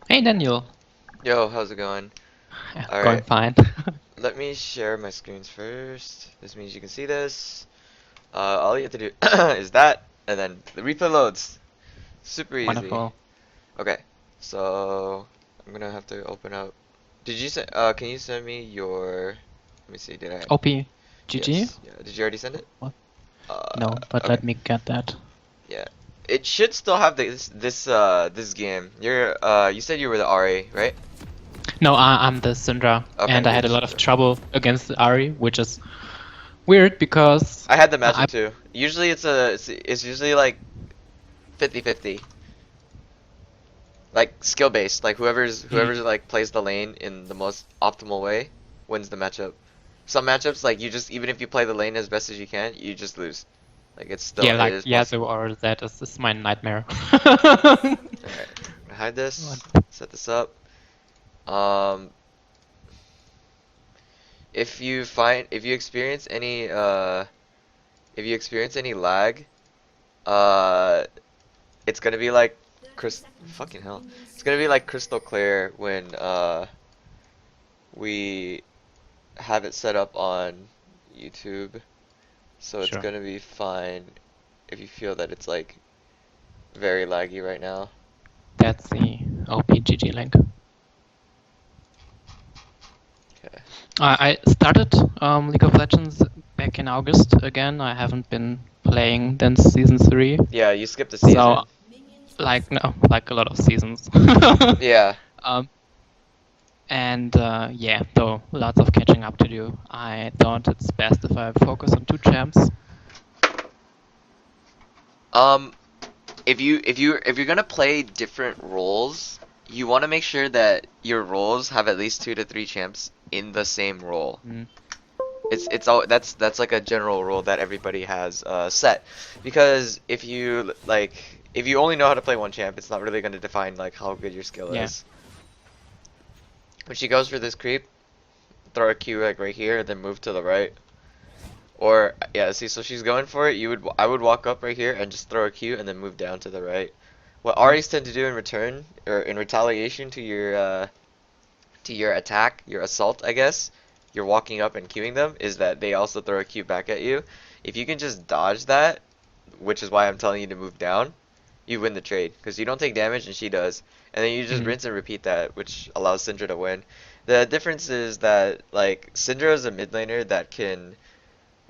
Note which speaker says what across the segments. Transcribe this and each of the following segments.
Speaker 1: Hey Daniel.
Speaker 2: Yo, how's it going?
Speaker 1: Yeah, going
Speaker 2: Alright,
Speaker 1: fine.
Speaker 2: let me share my screens first. This means you can see this. All you have to do is that, and then the replay loads. Super easy.
Speaker 1: Wonderful.
Speaker 2: Okay, so I'm gonna have to open up. Did you send, can you send me your, let me see, did I,
Speaker 1: OP GG?
Speaker 2: yes, yeah, did you already send it?
Speaker 1: What?
Speaker 2: Uh,
Speaker 1: No, but
Speaker 2: okay,
Speaker 1: let me get that.
Speaker 2: yeah. It should still have this game. You said you were the RA, right?
Speaker 1: No, I'm the Syndra,
Speaker 2: Okay,
Speaker 1: and I
Speaker 2: you're
Speaker 1: had
Speaker 2: the
Speaker 1: a lot of
Speaker 2: Syndra.
Speaker 1: trouble against the Ari, which is weird because
Speaker 2: I had the
Speaker 1: I
Speaker 2: matchup too. Usually it's usually like 50-50. Like skill based. Like whoever's
Speaker 1: mm,
Speaker 2: like plays the lane in the most optimal way wins the matchup. Some matchups like you just even if you play the lane as best as you can, you just lose. Like
Speaker 1: yeah,
Speaker 2: it
Speaker 1: like
Speaker 2: is
Speaker 1: Yasuo
Speaker 2: possible.
Speaker 1: or that is my nightmare.
Speaker 2: Alright. Hide this.
Speaker 1: What?
Speaker 2: Set this up. Um if you experience any lag, uh it's gonna be like fucking hell. It's gonna be like crystal clear when we have it set up on YouTube. So it's
Speaker 1: Sure.
Speaker 2: gonna be fine if you feel that it's like very laggy right now.
Speaker 1: That's the OP GG link.
Speaker 2: Okay.
Speaker 1: I started League of Legends back in August again. I haven't been playing since season 3.
Speaker 2: Yeah, you skipped a
Speaker 1: So
Speaker 2: season.
Speaker 1: like no, like a lot of seasons.
Speaker 2: Yeah.
Speaker 1: um, and yeah, though lots of catching up to do. I thought it's best if I focus on 2 champs.
Speaker 2: Um, if you're gonna play different roles, you want to make sure that your roles have at least 2 to 3 champs in the same role.
Speaker 1: Mm,
Speaker 2: It's all that's like a general rule that everybody has set, because if you only know how to play one champ, it's not really gonna define like how good your skill
Speaker 1: yeah.
Speaker 2: is. When she goes for this creep, throw a Q like right here, then move to the right. Or yeah, see, so she's going for it. I would walk up right here and just throw a Q and then move down to the right. What
Speaker 1: Mm,
Speaker 2: Aries tend to do in return or in retaliation to your attack, your assault, I guess, you're walking up and queuing them, is that they also throw a Q back at you. If you can just dodge that, which is why I'm telling you to move down, you win the trade because you don't take damage and she does, and then you just
Speaker 1: mm,
Speaker 2: rinse and repeat that, which allows Syndra to win. The difference is that like Syndra is a mid laner that can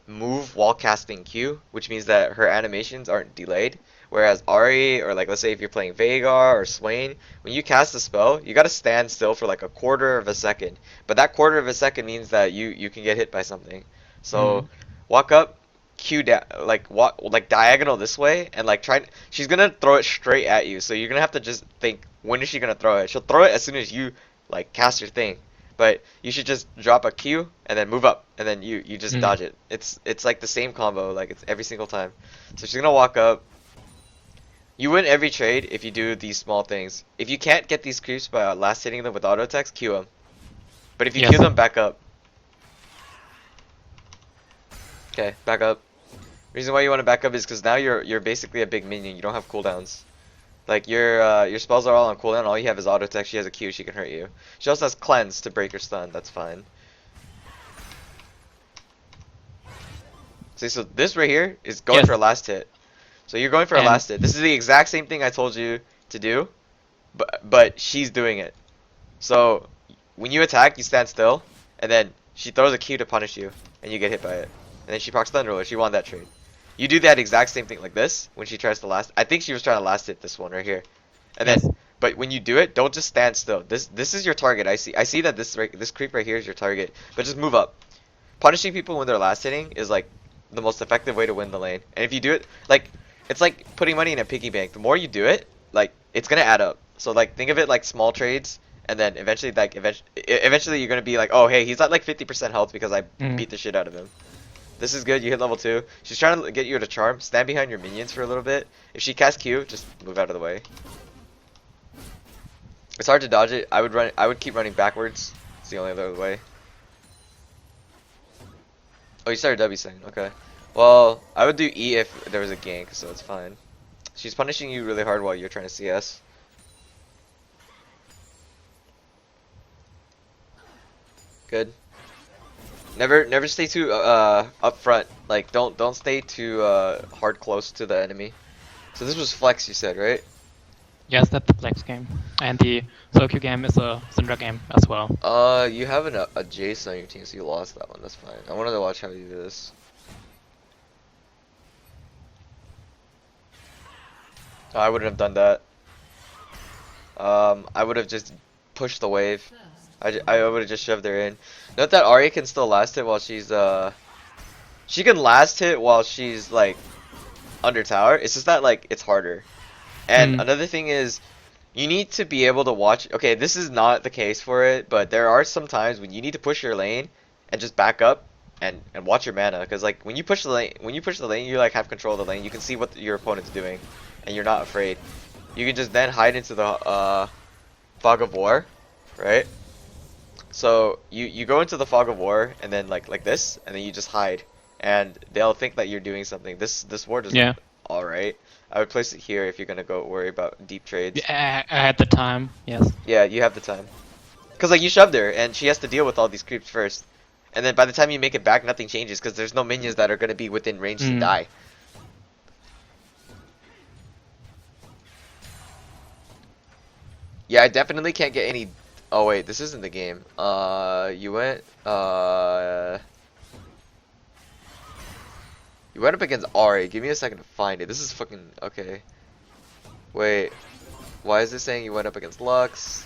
Speaker 2: move while casting Q, which means that her animations aren't delayed. Whereas Ari, or like let's say if you're playing Veigar or Swain, when you cast a spell, you gotta stand still for like a quarter of a second. But that quarter of a second means that you can get hit by something. So
Speaker 1: mm,
Speaker 2: walk up, Q down, like walk like diagonal this way, and like try. She's gonna throw it straight at you, so you're gonna have to just think when is she gonna throw it. She'll throw it as soon as you like cast your thing. But you should just drop a Q and then move up, and then you just
Speaker 1: mm.
Speaker 2: dodge it. It's like the same combo, like it's every single time. So she's gonna walk up. You win every trade if you do these small things. If you can't get these creeps by last hitting them with auto attacks, Q them. But if you Q
Speaker 1: Yes.
Speaker 2: them, back up. Okay, back up. Reason why you want to back up is because now you're basically a big minion. You don't have cooldowns. Like your spells are all on cooldown. All you have is auto attack. She has a Q. She can hurt you. She also has cleanse to break your stun. That's fine. See, so this right here is going for
Speaker 1: Yes.
Speaker 2: a last hit. So you're going for a
Speaker 1: And
Speaker 2: last hit. This is the exact same thing I told you to do, but she's doing it. So when you attack, you stand still, and then she throws a Q to punish you, and you get hit by it. And then she procs Thunder Roller. She won that trade. You do that exact same thing like this when she tries to last. I think she was trying to last hit this one right here, and then.
Speaker 1: yes.
Speaker 2: But when you do it, don't just stand still. This is your target. I see that this creep right here is your target. But just move up. Punishing people when they're last hitting is like the most effective way to win the lane. And if you do it, like it's like putting money in a piggy bank. The more you do it, like it's gonna add up. So like think of it like small trades, and then eventually you're gonna be like, oh hey, he's at like 50% health because I
Speaker 1: Mm.
Speaker 2: beat the shit out of him. This is good. You hit level 2. She's trying to get you to charm. Stand behind your minions for a little bit. If she casts Q, just move out of the way. It's hard to dodge it. I would keep running backwards. It's the only other way. Oh, you started W saying. Okay. Well, I would do E if there was a gank, so it's fine. She's punishing you really hard while you're trying to CS. Good. Never stay too up front. Like don't stay too hard close to the enemy. So this was flex, you said, right?
Speaker 1: Yes, that's the Flex game. And the Sokyu game is a Syndra game as well.
Speaker 2: You have a Jace on your team, so you lost that one. That's fine. I wanted to watch how you do this. Oh, I wouldn't have done that. I would have just pushed the wave. I would have just shoved her in. Note that Arya can still last hit while she's she can last hit while she's like under tower. It's just that like it's harder. And another thing is you need to be able to watch. Okay, this is not the case for it, but there are some times when you need to push your lane and just back up and watch your mana, because like when you push the lane, you like have control of the lane. You can see what your opponent's doing and you're not afraid. You can just then hide into the fog of war, right? So you go into the fog of war and then like this, and then you just hide, and they'll think that you're doing something. This ward is all right. I would place it here if you're gonna go worry about deep trades.
Speaker 1: Yeah, I had the time. Yes.
Speaker 2: Yeah, you have the time. Cause like you shoved her, and she has to deal with all these creeps first, and then by the time you make it back, nothing changes because there's no minions that are gonna be within range to die. Yeah, I definitely can't get any. Oh wait, this isn't the game. You went You went up against Ari. Give me a second to find it. This is fucking okay. Wait, why is this saying you went up against Lux?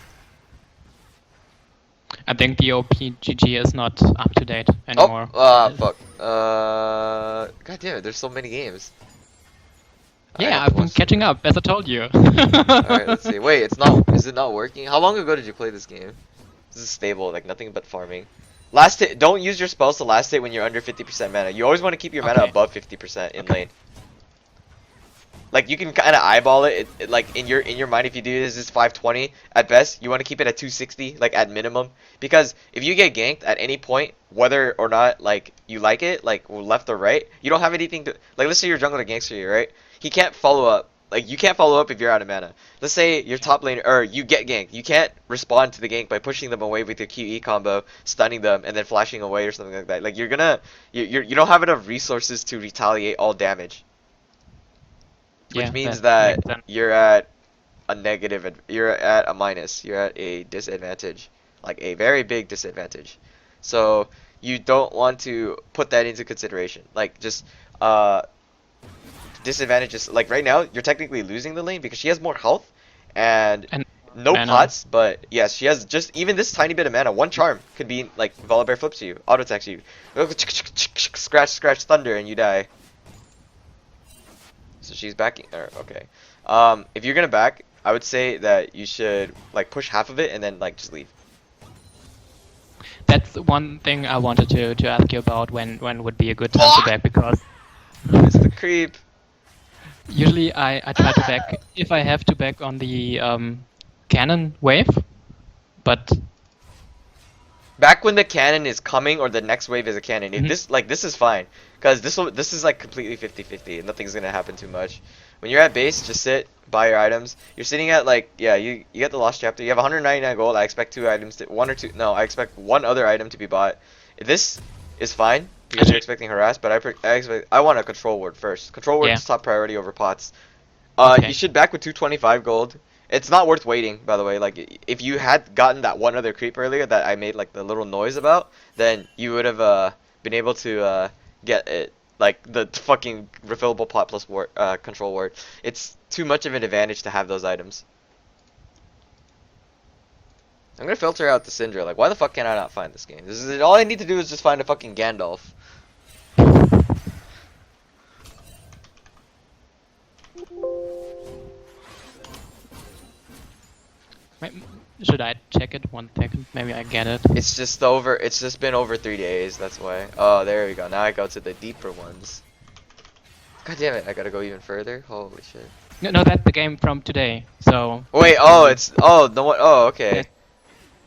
Speaker 1: I think the OPGG is not up to date anymore.
Speaker 2: Oh, fuck. God damn it, there's so many games.
Speaker 1: Yeah, I've been catching up, as I told you.
Speaker 2: Alright, let's see. Wait, it's not. Is it not working? How long ago did you play this game? This is stable, like nothing but farming. Last hit. Don't use your spells to last hit when you're under 50% mana. You always want to keep your mana above 50% in lane. Like you can kind of eyeball it, like in your mind. If you do this is 520 at best, you want to keep it at 260, like at minimum. Because if you get ganked at any point, whether or not like you like it, like left or right, you don't have anything to like. Let's say your jungler ganks you, right? He can't follow up. Like you can't follow up if you're out of mana. Let's say your top lane or you get ganked. You can't respond to the gank by pushing them away with your QE combo, stunning them, and then flashing away or something like that. Like you don't have enough resources to retaliate all damage. Which means that you're at a negative. You're at a minus. You're at a disadvantage, like a very big disadvantage. So you don't want to put that into consideration. Like just disadvantages. Like right now, you're technically losing the lane because she has more health and no mana. Pots. But yes, she has just even this tiny bit of mana. One charm could be like Volibear flips you, auto attacks you, scratch thunder, and you die. So she's backing. Okay. If you're gonna back, I would say that you should like push half of it and then like just leave.
Speaker 1: That's one thing I wanted to ask you about. When would be a good time to back, because
Speaker 2: it's the creep.
Speaker 1: Usually I try to back if I have to back on the cannon wave, but
Speaker 2: back when the cannon is coming or the next wave is a cannon. If this is fine, because this is like completely 50-50 and nothing's gonna happen too much. When you're at base, just sit, buy your items. You're sitting at like you get the lost chapter. You have 199 gold. I expect two items to I expect one other item to be bought. This is fine because you're expecting harass, but I want a control ward first. Control ward is top priority over pots. You should back with 225 gold. It's not worth waiting, by the way. Like, if you had gotten that one other creep earlier that I made like the little noise about, then you would have been able to get it, like the fucking refillable pot plus ward, control ward. It's too much of an advantage to have those items. I'm gonna filter out the Syndra. Like, why the fuck can I not find this game? This is all I need to do is just find a fucking Gandalf.
Speaker 1: Should I check it 1 second? Maybe I get it.
Speaker 2: It's just been over 3 days, that's why. Oh, there we go. Now I go to the deeper ones. God damn it, I gotta go even further? Holy shit.
Speaker 1: No, that's the game from today, so...
Speaker 2: Wait, okay.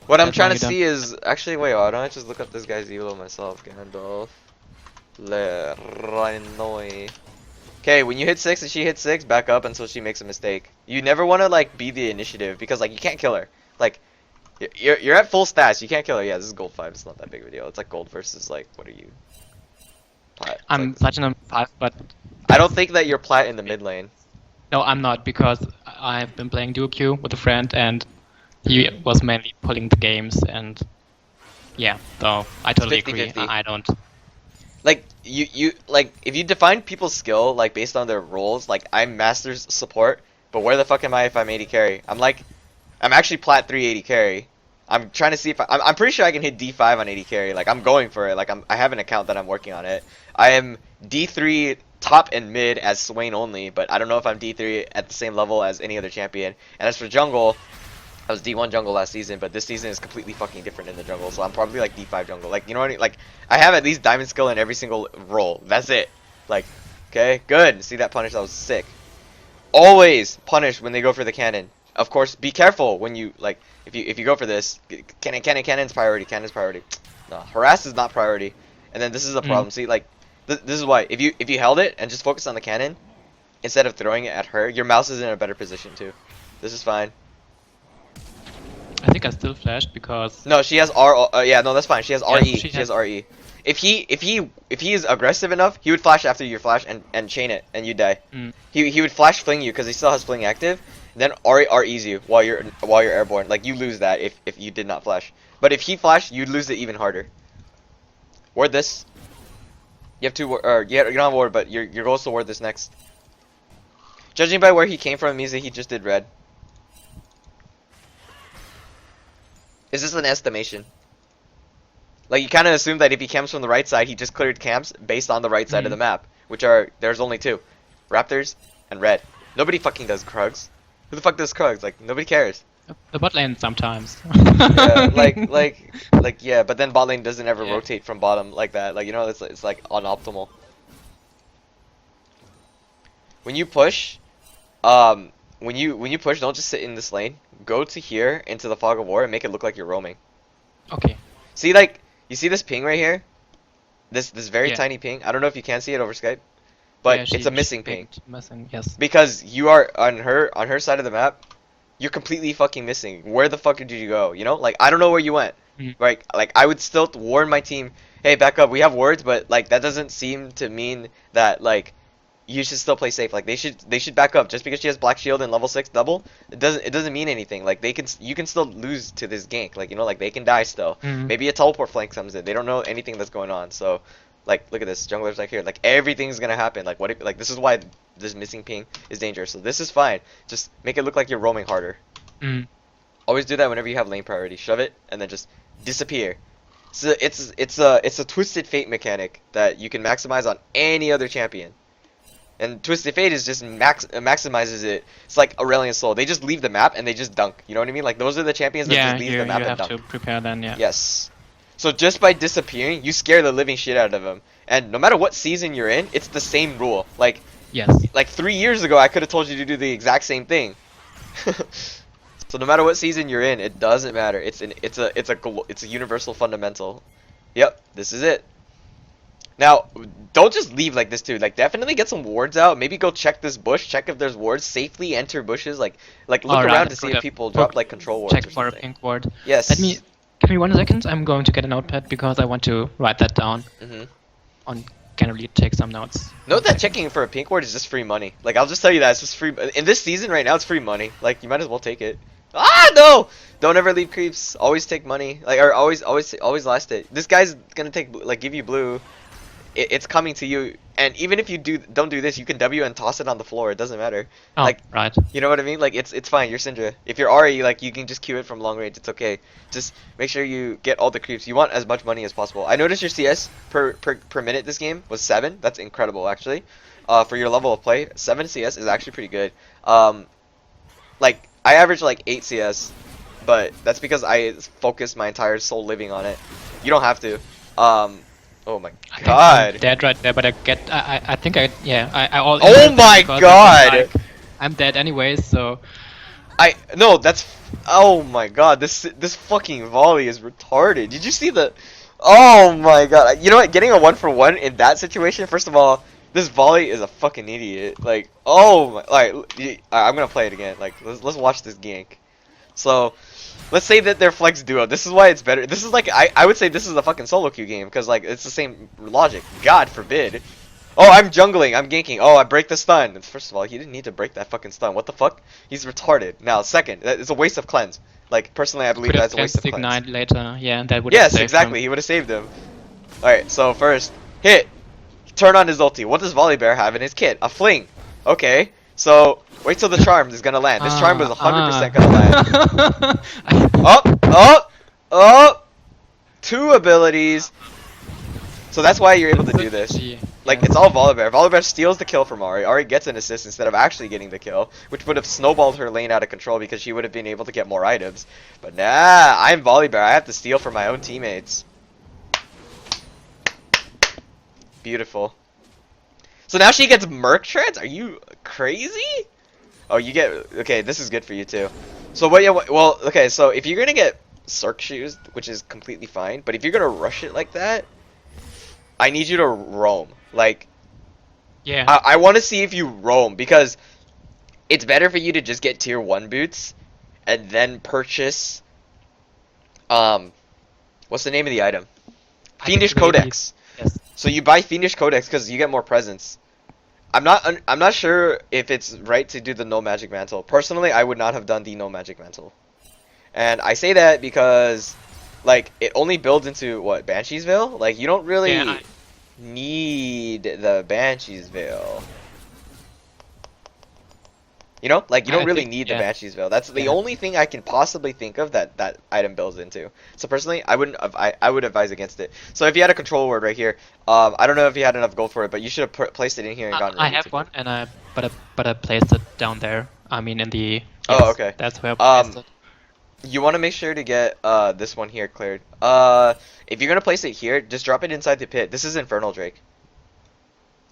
Speaker 2: What I'm trying to see is... Actually, wait, why don't I just look up this guy's elo myself, Gandalf? Le Rhinoi. Okay, when you hit 6 and she hits 6, back up until she makes a mistake. You never want to like be the initiative because like you can't kill her. Like you're at full stats, you can't kill her. Yeah, this is gold 5. It's not that big of a deal. It's like gold versus like what are you? Plat. It's
Speaker 1: I'm
Speaker 2: like,
Speaker 1: Platinum 5, but
Speaker 2: I don't think that you're plat in the mid lane.
Speaker 1: no, I'm not because I've been playing duo queue with a friend and he was mainly pulling the games and yeah, so I totally agree.
Speaker 2: 50-50.
Speaker 1: I don't.
Speaker 2: Like you like if you define people's skill like based on their roles, like I'm Masters support, but where the fuck am I if I'm 80 carry? I'm actually plat 380 carry. I'm trying to see if I'm pretty sure I can hit D5 on 80 carry. Like I'm going for it. Like I have an account that I'm working on it. I am D3 top and mid as Swain only, but I don't know if I'm D3 at the same level as any other champion. And as for jungle, I was D1 jungle last season, but this season is completely fucking different in the jungle. So I'm probably like D5 jungle. Like you know what I mean? Like I have at least diamond skill in every single role. That's it. Like okay, good. See that punish? That was sick. Always punish when they go for the cannon. Of course, be careful when you like if you go for this. Cannon's priority. Cannon's priority. No, harass is not priority. And then this is a problem. See, like this is why if you held it and just focus on the cannon instead of throwing it at her, your mouse is in a better position too. This is fine.
Speaker 1: I think I still flashed because
Speaker 2: No, she has R. Yeah, no, that's fine. She has
Speaker 1: Yeah,
Speaker 2: RE.
Speaker 1: she
Speaker 2: She has
Speaker 1: has-
Speaker 2: RE. If he is aggressive enough, he would flash after your flash and chain it, and you die.
Speaker 1: Mm.
Speaker 2: He would flash fling you because he still has fling active. Then REs you while you're airborne. Like you lose that if you did not flash. But if he flashed, you'd lose it even harder. Ward this. You have two. Yeah, you don't have ward, but your goal is to ward this next. Judging by where he came from, it means that he just did red. Is this an estimation? Like you kind of assume that if he camps from the right side, he just cleared camps based on the right side of the map, which are there's only two, Raptors and red. Nobody fucking does Krugs. Who the fuck does Krugs? Like nobody cares.
Speaker 1: the bot lane sometimes.
Speaker 2: Yeah, like yeah, but then bot lane doesn't ever
Speaker 1: Yeah.
Speaker 2: rotate from bottom like that. Like you know, it's like unoptimal. When you push, when you push, don't just sit in this lane. Go to here into the fog of war and make it look like you're roaming.
Speaker 1: Okay.
Speaker 2: See, like you see this ping right here, this very
Speaker 1: Yeah.
Speaker 2: tiny ping. I don't know if you can see it over Skype, but
Speaker 1: Yeah,
Speaker 2: it's a missing
Speaker 1: she
Speaker 2: ping
Speaker 1: picked Missing, yes.
Speaker 2: because you are on her side of the map. You're completely fucking missing. Where the fuck did you go? You know, like I don't know where you went.
Speaker 1: Mhm.
Speaker 2: Like I would still warn my team, hey, back up. We have words, but like that doesn't seem to mean that like you should still play safe. Like they should back up. Just because she has black shield and level 6 double, it doesn't mean anything. Like you can still lose to this gank. Like you know, like they can die still.
Speaker 1: Mhm.
Speaker 2: Maybe a teleport flank comes in. They don't know anything that's going on. So like look at this, junglers like here. Like everything's gonna happen. Like what if, like this is why this missing ping is dangerous. So this is fine. Just make it look like you're roaming harder.
Speaker 1: Mm.
Speaker 2: Always do that whenever you have lane priority. Shove it and then just disappear. So it's a twisted fate mechanic that you can maximize on any other champion. And Twisted Fate is just maximizes it. It's like Aurelion Soul. They just leave the map and they just dunk. You know what I mean? Like those are the champions that
Speaker 1: Yeah,
Speaker 2: just leave
Speaker 1: you
Speaker 2: the map and
Speaker 1: have
Speaker 2: dunk.
Speaker 1: to prepare then, yeah.
Speaker 2: Yes. So just by disappearing, you scare the living shit out of them. And no matter what season you're in, it's the same rule. Like
Speaker 1: Yes.
Speaker 2: 3 years ago, I could have told you to do the exact same thing. So no matter what season you're in, it doesn't matter. It's a universal fundamental. Yep, this is it. Now, don't just leave like this too. Like definitely get some wards out. Maybe go check this bush. Check if there's wards. Safely enter bushes. Like look
Speaker 1: Alright,
Speaker 2: around to
Speaker 1: I've
Speaker 2: see
Speaker 1: got
Speaker 2: if
Speaker 1: a
Speaker 2: people
Speaker 1: book.
Speaker 2: drop like control wards
Speaker 1: Check
Speaker 2: or
Speaker 1: for a
Speaker 2: something.
Speaker 1: pink ward.
Speaker 2: Yes.
Speaker 1: Give me 1 second. I'm going to get a notepad because I want to write that down. On can really take some notes.
Speaker 2: Note that checking for a pink ward is just free money. Like I'll just tell you that it's just free. In this season right now, it's free money. Like you might as well take it. Ah no! Don't ever leave creeps. Always take money. Like or always last it. This guy's gonna take like give you blue. It's coming to you, and even if you don't do this, you can W and toss it on the floor. It doesn't matter.
Speaker 1: Oh,
Speaker 2: Like
Speaker 1: right.
Speaker 2: you know what I mean? Like it's fine. You're Syndra. If you're RE, like you can just queue it from long range. It's okay. Just make sure you get all the creeps. You want as much money as possible. I noticed your CS per minute this game was 7. That's incredible actually. For your level of play, 7 CS is actually pretty good. Like I average like 8 CS, but that's because I focus my entire soul living on it. You don't have to. Oh my
Speaker 1: I think
Speaker 2: god.
Speaker 1: I'm dead right there, but I think I all.
Speaker 2: Oh my
Speaker 1: because
Speaker 2: god.
Speaker 1: like, I'm dead anyways, so.
Speaker 2: No, that's oh my god, this fucking volley is retarded. Did you see the Oh my god. You know what? Getting a 1-for-1 in that situation, first of all, this volley is a fucking idiot. Like, oh my, I'm gonna play it again. Like, let's watch this gank. So, let's say that they're flex duo. This is why it's better. This is like, I would say this is a fucking solo queue game, because like, it's the same logic. God forbid. Oh, I'm jungling, I'm ganking. Oh, I break the stun. First of all, he didn't need to break that fucking stun. What the fuck? He's retarded. Now, second, it's a waste of cleanse. Like, personally, I believe
Speaker 1: Could have
Speaker 2: that's a waste of
Speaker 1: cleansed
Speaker 2: cleanse.
Speaker 1: Ignite later. Yeah, that would have
Speaker 2: Yes,
Speaker 1: saved
Speaker 2: exactly.
Speaker 1: him.
Speaker 2: He would have saved him. Alright, so first, hit. Turn on his ulti. What does Volleybear have in his kit? A fling. Okay, so wait till the charm is gonna land. This charm was 100% gonna land. Up, up, up. 2 abilities. So that's why you're able to do this. Like, it's all Volibear. Volibear steals the kill from Ari. Ari gets an assist instead of actually getting the kill, which would have snowballed her lane out of control because she would have been able to get more items. But nah, I'm Volibear. I have to steal from my own teammates. Beautiful. So now she gets Merc Treads? Are you crazy? Oh, you get... Okay, this is good for you too. So what? Yeah. Well, okay. So if you're gonna get Cirque Shoes, which is completely fine, but if you're gonna rush it like that, I need you to roam. Like,
Speaker 1: yeah.
Speaker 2: I want to see if you roam, because it's better for you to just get tier 1 boots and then purchase what's the name of the item? Fiendish Codex.
Speaker 1: Yes.
Speaker 2: So you buy Fiendish Codex because you get more presents. I'm not sure if it's right to do the no magic mantle. Personally, I would not have done the no magic mantle. And I say that because like it only builds into what, Banshee's Veil? Like you don't really need the Banshee's Veil. You know, like you don't really need the Banshee's Veil. That's the only thing I can possibly think of that item builds into. So personally, I wouldn't. I would advise against it. So if you had a control word right here, I don't know if you had enough gold for it, but you should have placed it in here and gotten.
Speaker 1: I have one, and but I placed it down there. I mean, in the. Yes,
Speaker 2: oh, okay.
Speaker 1: That's where I placed it.
Speaker 2: You want to make sure to get this one here cleared. If you're gonna place it here, just drop it inside the pit. This is Infernal Drake.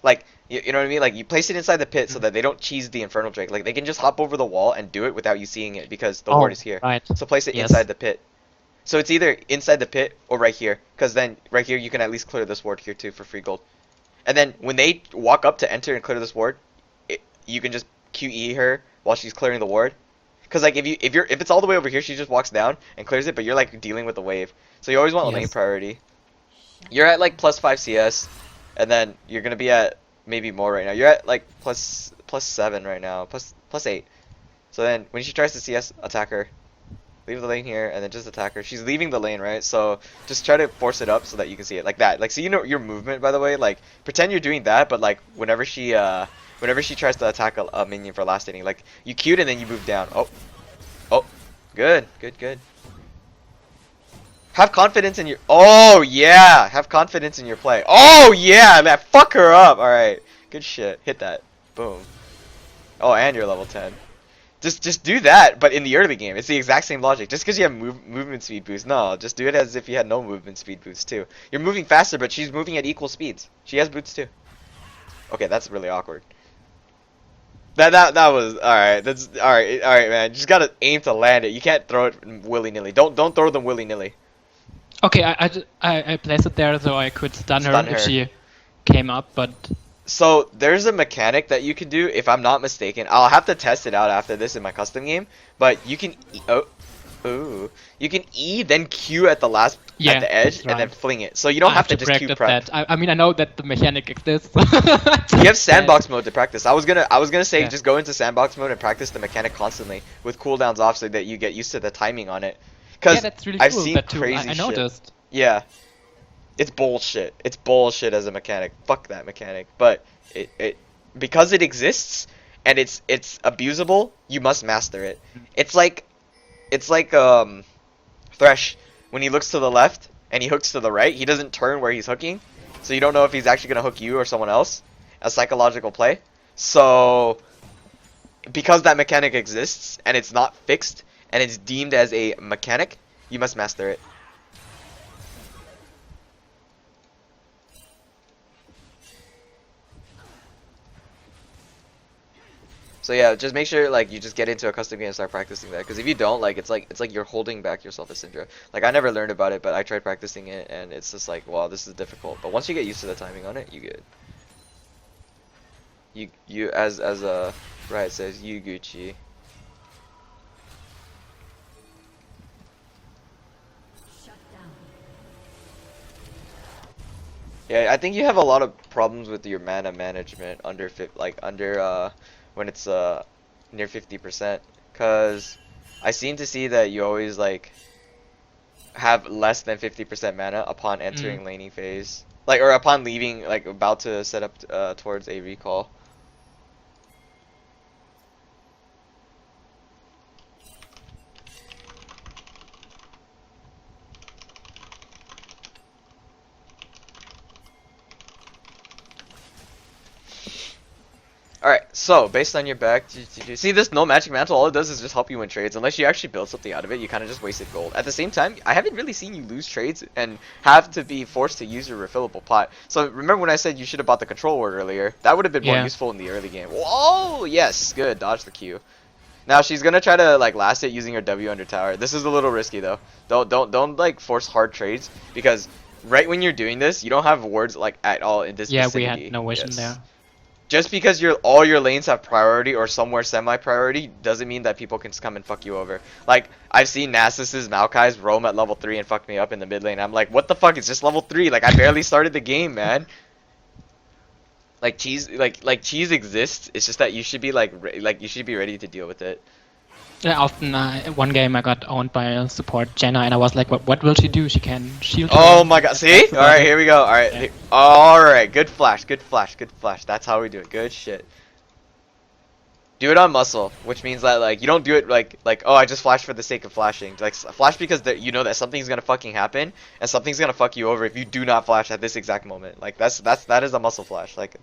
Speaker 2: Like, you know what I mean? Like, you place it inside the pit so that they don't cheese the Infernal Drake. Like, they can just hop over the wall and do it without you seeing it because the ward is here.
Speaker 1: Right.
Speaker 2: So place it inside the pit. So it's either inside the pit or right here, because then right here you can at least clear this ward here too for free gold. And then when they walk up to enter and clear this ward, you can just QE her while she's clearing the ward. Because like if it's all the way over here, she just walks down and clears it, but you're like dealing with the wave. So you always want lane priority. You're at like +5 CS. And then you're gonna be at maybe more right now. You're at like +7 right now, +8. So then when she tries to CS, attack her. Leave the lane here and then just attack her. She's leaving the lane, right? So just try to force it up so that you can see it like that. Like, so you know your movement, by the way. Like pretend you're doing that, but like whenever she tries to attack a minion for last hitting, like you queued and then you move down. Oh, good. Have confidence in your... Oh, yeah! Have confidence in your play. Oh, yeah! Man, fuck her up! Alright. Good shit. Hit that. Boom. Oh, and you're level 10. Just do that, but in the early game. It's the exact same logic. Just because you have movement speed boost. No, just do it as if you had no movement speed boost, too. You're moving faster, but she's moving at equal speeds. She has boots, too. Okay, that's really awkward. That was... Alright, that's... Alright, man. You just gotta aim to land it. You can't throw it willy-nilly. Don't throw them willy-nilly.
Speaker 1: Okay, I placed it there so I could stun her if she came up, but...
Speaker 2: So, there's a mechanic that you can do, if I'm not mistaken. I'll have to test it out after this in my custom game, but you can... You can E, then Q at the last... at the edge, and then fling it. So you don't have to just Q prep.
Speaker 1: That. I mean, I know that the mechanic exists.
Speaker 2: You have sandbox mode to practice. I was gonna say just go into sandbox mode and practice the mechanic constantly, with cooldowns off so that you get used to the timing on it. Because
Speaker 1: that's really cool,
Speaker 2: I've seen crazy
Speaker 1: I noticed.
Speaker 2: shit. Yeah. It's bullshit. It's bullshit as a mechanic. Fuck that mechanic. But it because it exists and it's abusable, you must master it. It's like Thresh, when he looks to the left and he hooks to the right, he doesn't turn where he's hooking. So you don't know if he's actually gonna hook you or someone else. A psychological play. So because that mechanic exists and it's not fixed and it's deemed as a mechanic, you must master it. So yeah, just make sure like you just get into a custom game and start practicing that. Because if you don't, like it's like you're holding back yourself as Syndra. Like I never learned about it, but I tried practicing it, and it's just like, wow, this is difficult. But once you get used to the timing on it, you good. You as Riot says, you Gucci. Yeah, I think you have a lot of problems with your mana management under when it's near 50%, cause I seem to see that you always like have less than 50% mana upon entering laning phase, like or upon leaving, like about to set up towards a recall. Alright, so based on your back, see this no magic mantle, all it does is just help you win trades. Unless you actually build something out of it, you kind of just wasted gold. At the same time, I haven't really seen you lose trades and have to be forced to use your refillable pot. So remember when I said you should have bought the control ward earlier? That would have been more useful in the early game. Whoa, yes, good, dodge the Q. Now she's gonna try to like last it using her W under tower. This is a little risky though. Don't like force hard trades, because right when you're doing this, you don't have wards like at all in this vicinity.
Speaker 1: Yeah, we had no vision there.
Speaker 2: Just because all your lanes have priority or somewhere semi-priority doesn't mean that people can just come and fuck you over. Like, I've seen Nasus's Maokai's roam at level 3 and fuck me up in the mid lane. I'm like, what the fuck? It's just level 3. Like, I barely started the game, man. Like, cheese exists. It's just that you should be you should be ready to deal with it.
Speaker 1: Yeah, often one game I got owned by a support Jenna, and I was like, what will she do? She can shield.
Speaker 2: Oh my god, see? Alright, here we go. Alright, yeah. Alright, good flash, good flash, good flash. That's how we do it. Good shit. Do it on muscle, which means that like you don't do it like oh, I just flashed for the sake of flashing. Like flash because you know that something's gonna fucking happen and something's gonna fuck you over if you do not flash at this exact moment. Like that is a muscle flash. Like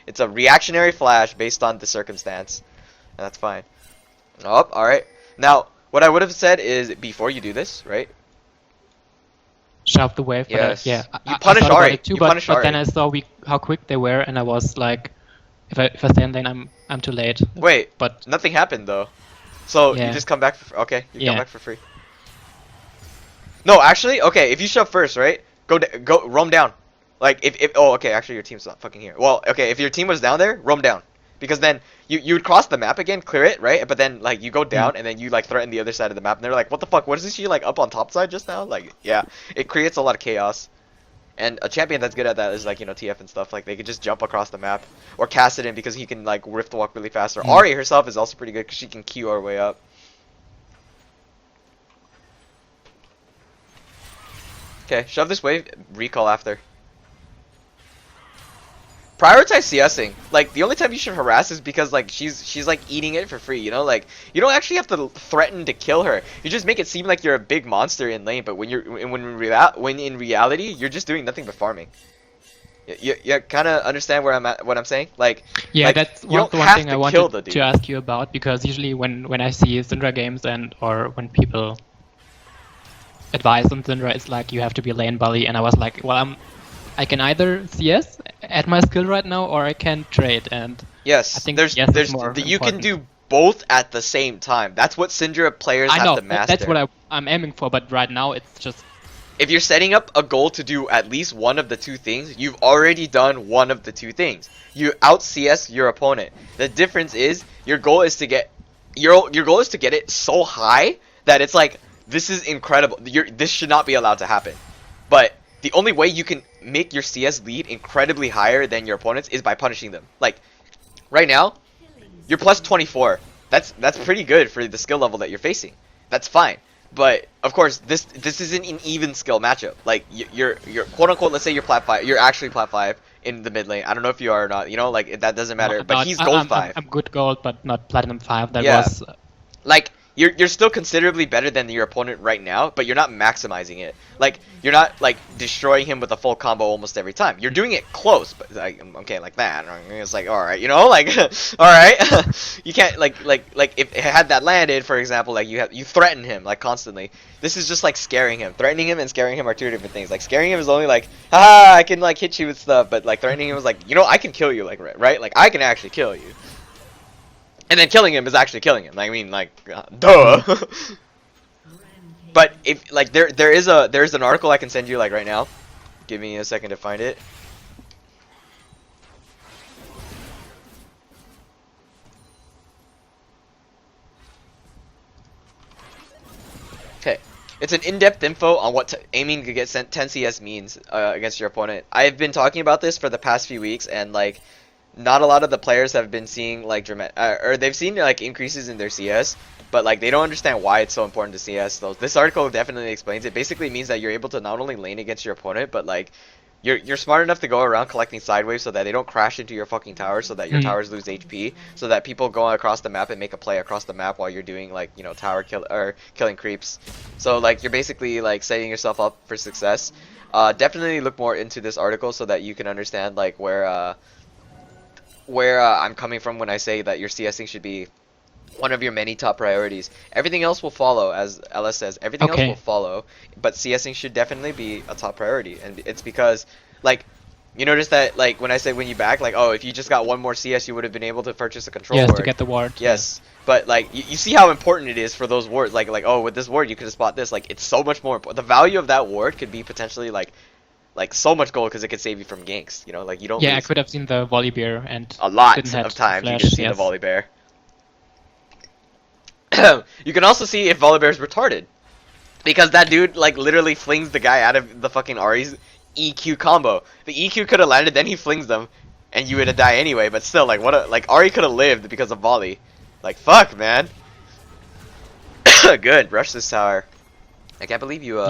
Speaker 2: it's a reactionary flash based on the circumstance, and that's fine. Oh, alright. Now, what I would have said is, before you do this, right?
Speaker 1: Shove the wave.
Speaker 2: Yes.
Speaker 1: Yeah.
Speaker 2: You punish Ari.
Speaker 1: Too, but then I saw how quick they were, and I was like, if I stay in lane, I'm too late.
Speaker 2: Wait,
Speaker 1: but
Speaker 2: nothing happened though. So
Speaker 1: yeah.
Speaker 2: You just come back for okay. You come back for free. No, actually, okay. If you shove first, right? Go roam down. Like if oh okay, actually your team's not fucking here. Well, okay, if your team was down there, roam down. Because then you would cross the map again, clear it, right? But then like you go down and then you like threaten the other side of the map, and they're like, what the fuck? What is she like up on top side just now? Like yeah, it creates a lot of chaos. And a champion that's good at that is like, you know, TF and stuff. Like they could just jump across the map, or cast it in because he can like rift walk really fast. Or Ari herself is also pretty good because she can Q our way up. Okay, shove this wave, recall after. Prioritize CSing. Like the only time you should harass is because like she's like eating it for free, you know? Like you don't actually have to threaten to kill her. You just make it seem like you're a big monster in lane, but when in reality you're just doing nothing but farming. You kind of understand where I'm at, what I'm saying? Like
Speaker 1: yeah,
Speaker 2: like,
Speaker 1: that's one thing I wanted to ask you about, because usually when I see Syndra games or when people advise on Syndra, it's like you have to be lane bully, and I was like, well, I can either CS at my skill right now, or I can trade, and
Speaker 2: yes,
Speaker 1: I think
Speaker 2: you can do both at the same time. That's what Syndra players have to master.
Speaker 1: That's what I'm aiming for, but right now it's just...
Speaker 2: If you're setting up a goal to do at least one of the two things, you've already done one of the two things. You out CS your opponent. The difference is your goal is to get your goal is to get it so high that it's like, this is incredible. This should not be allowed to happen. But the only way you can make your CS lead incredibly higher than your opponents is by punishing them. Like, right now, you're plus 24. That's pretty good for the skill level that you're facing. That's fine. But of course, this isn't an even skill matchup. Like you're quote unquote, let's say you're plat 5. You're actually plat 5 in the mid lane. I don't know if you are or not. You know, like that doesn't matter. But he's gold 5.
Speaker 1: I'm good gold, but not platinum 5. That was
Speaker 2: like. You're still considerably better than your opponent right now, but you're not maximizing it. Like you're not like destroying him with a full combo almost every time. You're doing it close, but like okay, like that. It's like all right, you know, like all right. You can't like if had that landed, for example, like you threaten him like constantly. This is just like scaring him. Threatening him and scaring him are two different things. Like scaring him is only like, ah, I can like hit you with stuff, but like threatening him is like, you know, I can kill you, like right? Like I can actually kill you. And then killing him is actually killing him. I mean, like, duh. But if like there's an article I can send you like right now. Give me a second to find it. Okay, it's an in-depth info on what aiming to get 10 CS means against your opponent. I've been talking about this for the past few weeks, and like, not a lot of the players have been seeing like dramatic, or they've seen like increases in their CS, but like they don't understand why it's so important to CS. So this article definitely explains it. Basically, it means that you're able to not only lane against your opponent, but like you're smart enough to go around collecting sideways so that they don't crash into your fucking towers, so that your towers lose HP, so that people go across the map and make a play across the map while you're doing like, you know, tower kill or killing creeps. So like you're basically like setting yourself up for success. Definitely look more into this article so that you can understand like where I'm coming from when I say that your CSing should be one of your many top priorities. Everything else will follow, as LS says. Everything else will follow, but CSing should definitely be a top priority, and it's because, like, you notice that, like, when I say when you back, like, oh, if you just got one more CS, you would have been able to purchase a control ward.
Speaker 1: Yes, to get the ward.
Speaker 2: Yes, but, like, you see how important it is for those wards. Like, oh, with this ward, you could spot this. Like, it's so much more important. The value of that ward could be potentially, like so much gold because it could save you from ganks. You know, like, you don't.
Speaker 1: Yeah, I could have seen the volley bear and
Speaker 2: a lot of times you could see the volley bear. You can also see if Volibear is retarded, because that dude like literally flings the guy out of the fucking Ari's EQ combo. The EQ could have landed, then he flings them, and you would have died anyway. But still, like like Ari could have lived because of volley. Like fuck, man. Good, rush this tower. I can't believe you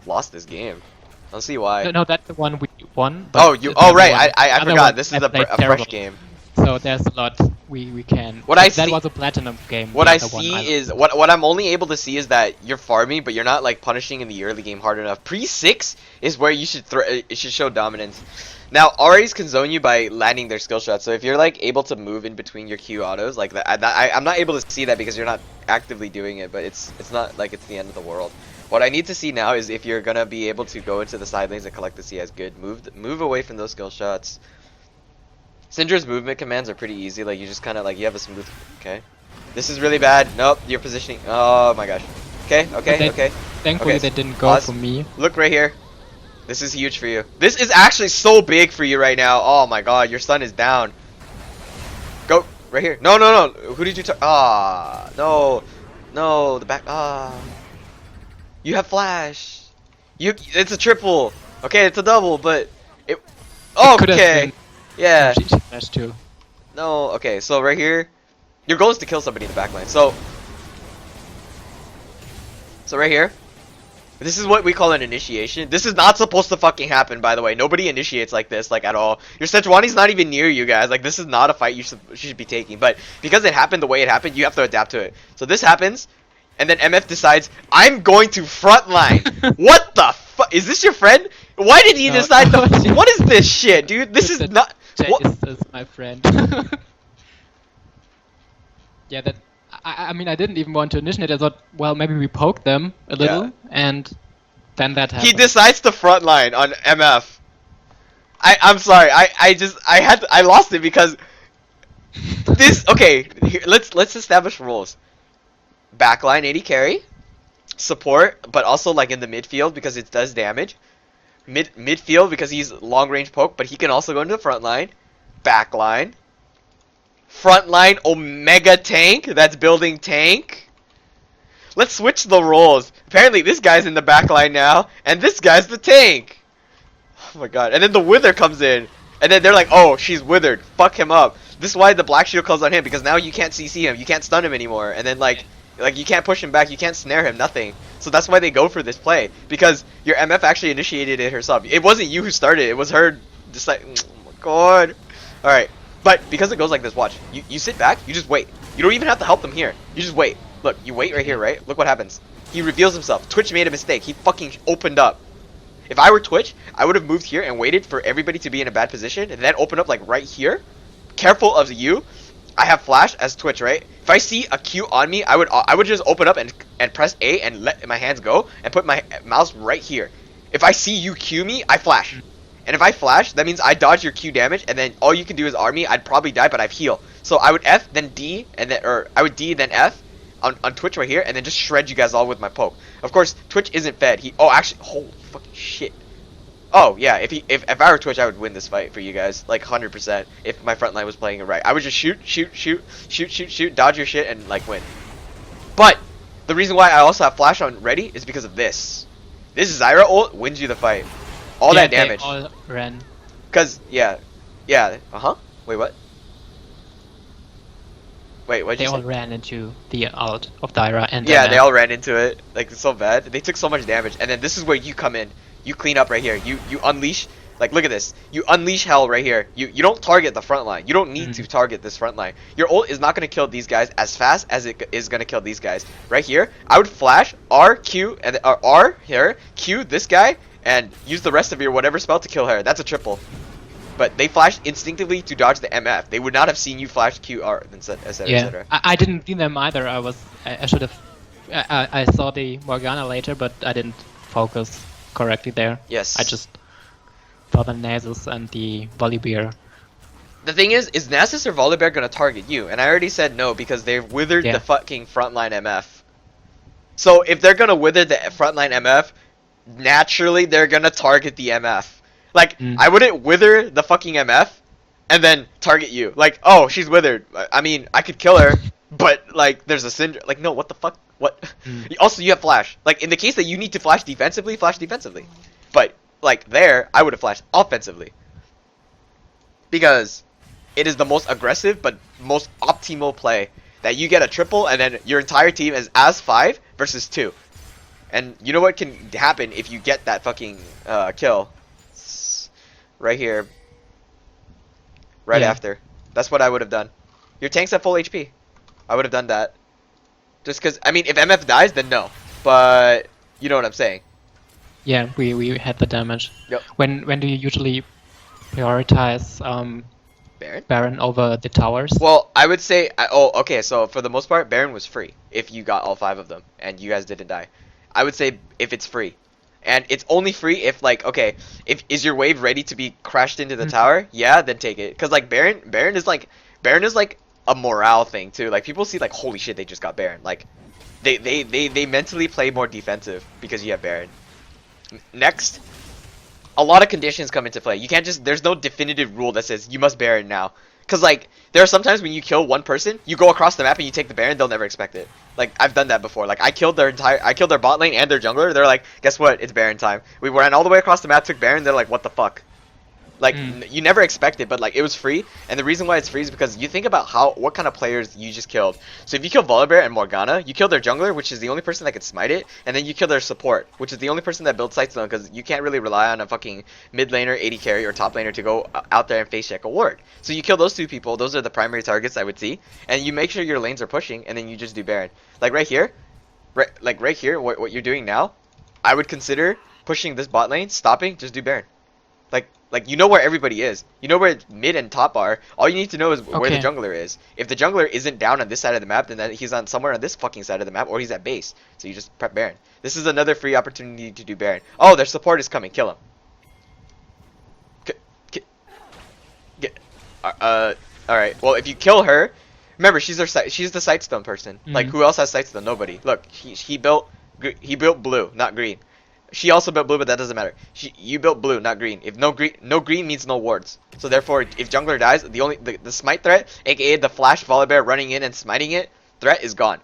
Speaker 2: lost this game. I don't see why.
Speaker 1: No, that's the one we won.
Speaker 2: Oh, right. I forgot. This is a fresh game.
Speaker 1: So there's a lot we can. That was a platinum game.
Speaker 2: What I see is what I'm only able to see is that you're farming, but you're not like punishing in the early game hard enough. Pre-6 is where you should it should show dominance. Now Aries can zone you by landing their skill shots. So if you're like able to move in between your Q autos like that, I'm not able to see that because you're not actively doing it. But it's not like it's the end of the world. What I need to see now is if you're gonna be able to go into the side lanes and collect the CS. Good, move away from those skill shots. Syndra's movement commands are pretty easy, like you just kind of like, you have a smooth, okay. This is really bad, nope, you're positioning, oh my gosh. Okay.
Speaker 1: Thankfully they didn't go for me.
Speaker 2: Look right here. This is huge for you. This is actually so big for you right now, oh my god, your sun is down. Go, right here. No, who did you no, the back, You have flash. It's a triple. Okay, it's a double, but okay. Yeah.
Speaker 1: Flash too.
Speaker 2: No, okay, so right here, your goal is to kill somebody in the backline. So right here, this is what we call an initiation. This is not supposed to fucking happen, by the way. Nobody initiates like this, like at all. Your Sejuani's not even near you guys. Like this is not a fight you should be taking. But because it happened the way it happened, you have to adapt to it. So this happens, and then MF decides, I'm going to frontline. What the fuck? Is this your friend? Why did he decide to? What is this shit, dude? This is not.
Speaker 1: Is my friend. Yeah, that. I mean, I didn't even want to initiate. I thought, well, maybe we poke them a little, and then that happened.
Speaker 2: He decides to frontline on MF. I'm sorry. I lost it because this. Okay, here, let's establish roles. Backline AD carry, support, but also like in the midfield because it does damage. Midfield because he's long range poke, but he can also go into the front line. Backline. Frontline Omega tank that's building tank. Let's switch the roles. Apparently this guy's in the backline now, and this guy's the tank. Oh my god. And then the Wither comes in, and then they're like, oh, she's withered. Fuck him up. This is why the Black Shield calls on him, because now you can't CC him, you can't stun him anymore, and then like you can't push him back, you can't snare him, nothing. So that's why they go for this play, because your MF actually initiated it herself. It wasn't you who started, it was her just like, oh my god. Alright, but because it goes like this, watch. You sit back, you just wait. You don't even have to help them here. You just wait. Look, you wait right here, right? Look what happens. He reveals himself. Twitch made a mistake. He fucking opened up. If I were Twitch, I would have moved here and waited for everybody to be in a bad position and then open up like right here. Careful of you. I have flash as Twitch, right? If I see a Q on me, I would just open up and press A and let my hands go and put my mouse right here. If I see you Q me, I flash. And if I flash, that means I dodge your Q damage, and then all you can do is R me. I'd probably die, but I've heal. So I would F, then D, and then, or I would D, then F on Twitch right here, and then just shred you guys all with my poke. Of course, Twitch isn't fed. Oh, actually, holy fucking shit. Oh, yeah, if I were Twitch, I would win this fight for you guys, like 100%, if my front line was playing it right. I would just shoot, dodge your shit, and, like, win. But the reason why I also have flash on ready is because of this. This Zyra ult wins you the fight. All that damage.
Speaker 1: They all ran.
Speaker 2: Cause yeah, Wait, what? Wait, what?
Speaker 1: They all ran into the ult of Zyra and
Speaker 2: yeah, they all ran into it. Like it's so bad. They took so much damage, and then this is where you come in. You clean up right here. You unleash. Like look at this. You unleash hell right here. You don't target the front line. You don't need to target this front line. Your ult is not gonna kill these guys as fast as it is gonna kill these guys. Right here, I would flash R Q and R here Q this guy. And use the rest of your whatever spell to kill her. That's a triple. But they flashed instinctively to dodge the MF. They would not have seen you flash QR, etc.
Speaker 1: I didn't see them either. I should have. I saw the Morgana later, but I didn't focus correctly there.
Speaker 2: Yes.
Speaker 1: I just saw the Nasus and the Volibear.
Speaker 2: The thing is Nasus or Volibear gonna target you? And I already said no because they've withered the fucking frontline MF. So if they're gonna wither the frontline MF, naturally they're gonna target the MF. Like I wouldn't wither the fucking MF and then target you. Like, oh, she's withered. I mean, I could kill her, but like there's a Syndra. Like, no, what the fuck? What? Also, you have flash. Like in the case that you need to flash defensively, flash defensively. But like there, I would have flashed offensively because it is the most aggressive but most optimal play that you get a triple and then your entire team is as 5 versus 2. And you know what can happen if you get that fucking kill? It's right here. Right after. That's what I would have done. Your tank's at full HP. I would have done that. Just because, I mean, if MF dies, then no. But, you know what I'm saying.
Speaker 1: Yeah, we had the damage.
Speaker 2: Yep.
Speaker 1: When do you usually prioritize Baron over the towers?
Speaker 2: Well, I would say, okay, so for the most part, Baron was free. If you got all 5 of them, and you guys didn't die. I would say if it's free. And it's only free if like, okay, if is your wave ready to be crashed into the tower? Yeah, then take it. Cause like Baron is like a morale thing too. Like people see like, holy shit, they just got Baron. Like they mentally play more defensive because you have Baron. Next, a lot of conditions come into play. You can't just, there's no definitive rule that says you must Baron now. Cause like there are sometimes when you kill one person, you go across the map and you take the Baron, they'll never expect it. Like I've done that before. Like I killed their bot lane and their jungler. They're like, guess what? It's Baron time. We ran all the way across the map, took Baron. They're like, what the fuck? Like you never expect it, but like it was free. And the reason why it's free is because you think about what kind of players you just killed. So if you kill Volibear and Morgana, you kill their jungler, which is the only person that could smite it, and then you kill their support, which is the only person that builds sights on, because you can't really rely on a fucking mid laner, AD carry, or top laner to go out there and face check a ward. So you kill those 2 people. Those are the primary targets I would see, and you make sure your lanes are pushing, and then you just do Baron. Like right here, right here, what you're doing now, I would consider pushing this bot lane, stopping, just do Baron. Like you know where everybody is. You know where mid and top are. All you need to know is where the jungler is. If the jungler isn't down on this side of the map, then he's on somewhere on this fucking side of the map, or he's at base. So you just prep Baron. This is another free opportunity to do Baron. Oh, their support is coming. Kill him. Alright. Well, if you kill her, remember she's the Sightstone person. Like who else has Sightstone? Nobody. Look, he built blue, not green. She also built blue, but that doesn't matter. You built blue, not green. If no green means no wards. So therefore, if jungler dies, the smite threat, aka the flash Volibear running in and smiting it, threat is gone.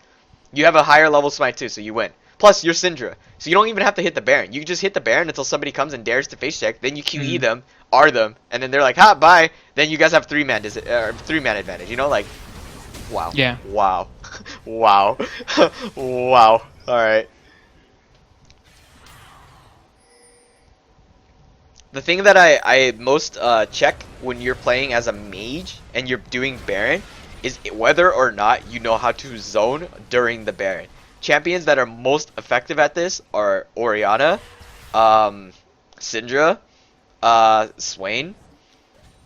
Speaker 2: You have a higher level smite too, so you win. Plus, you're Syndra, so you don't even have to hit the Baron. You just hit the Baron until somebody comes and dares to face check. Then you QE them, R them, and then they're like, ha, bye. Then you guys have 3-man advantage. You know, like, wow.
Speaker 1: Yeah.
Speaker 2: Wow. Wow. Wow. All right. The thing that I most check when you're playing as a mage and you're doing Baron is whether or not you know how to zone during the Baron. Champions that are most effective at this are Orianna, Syndra, Swain,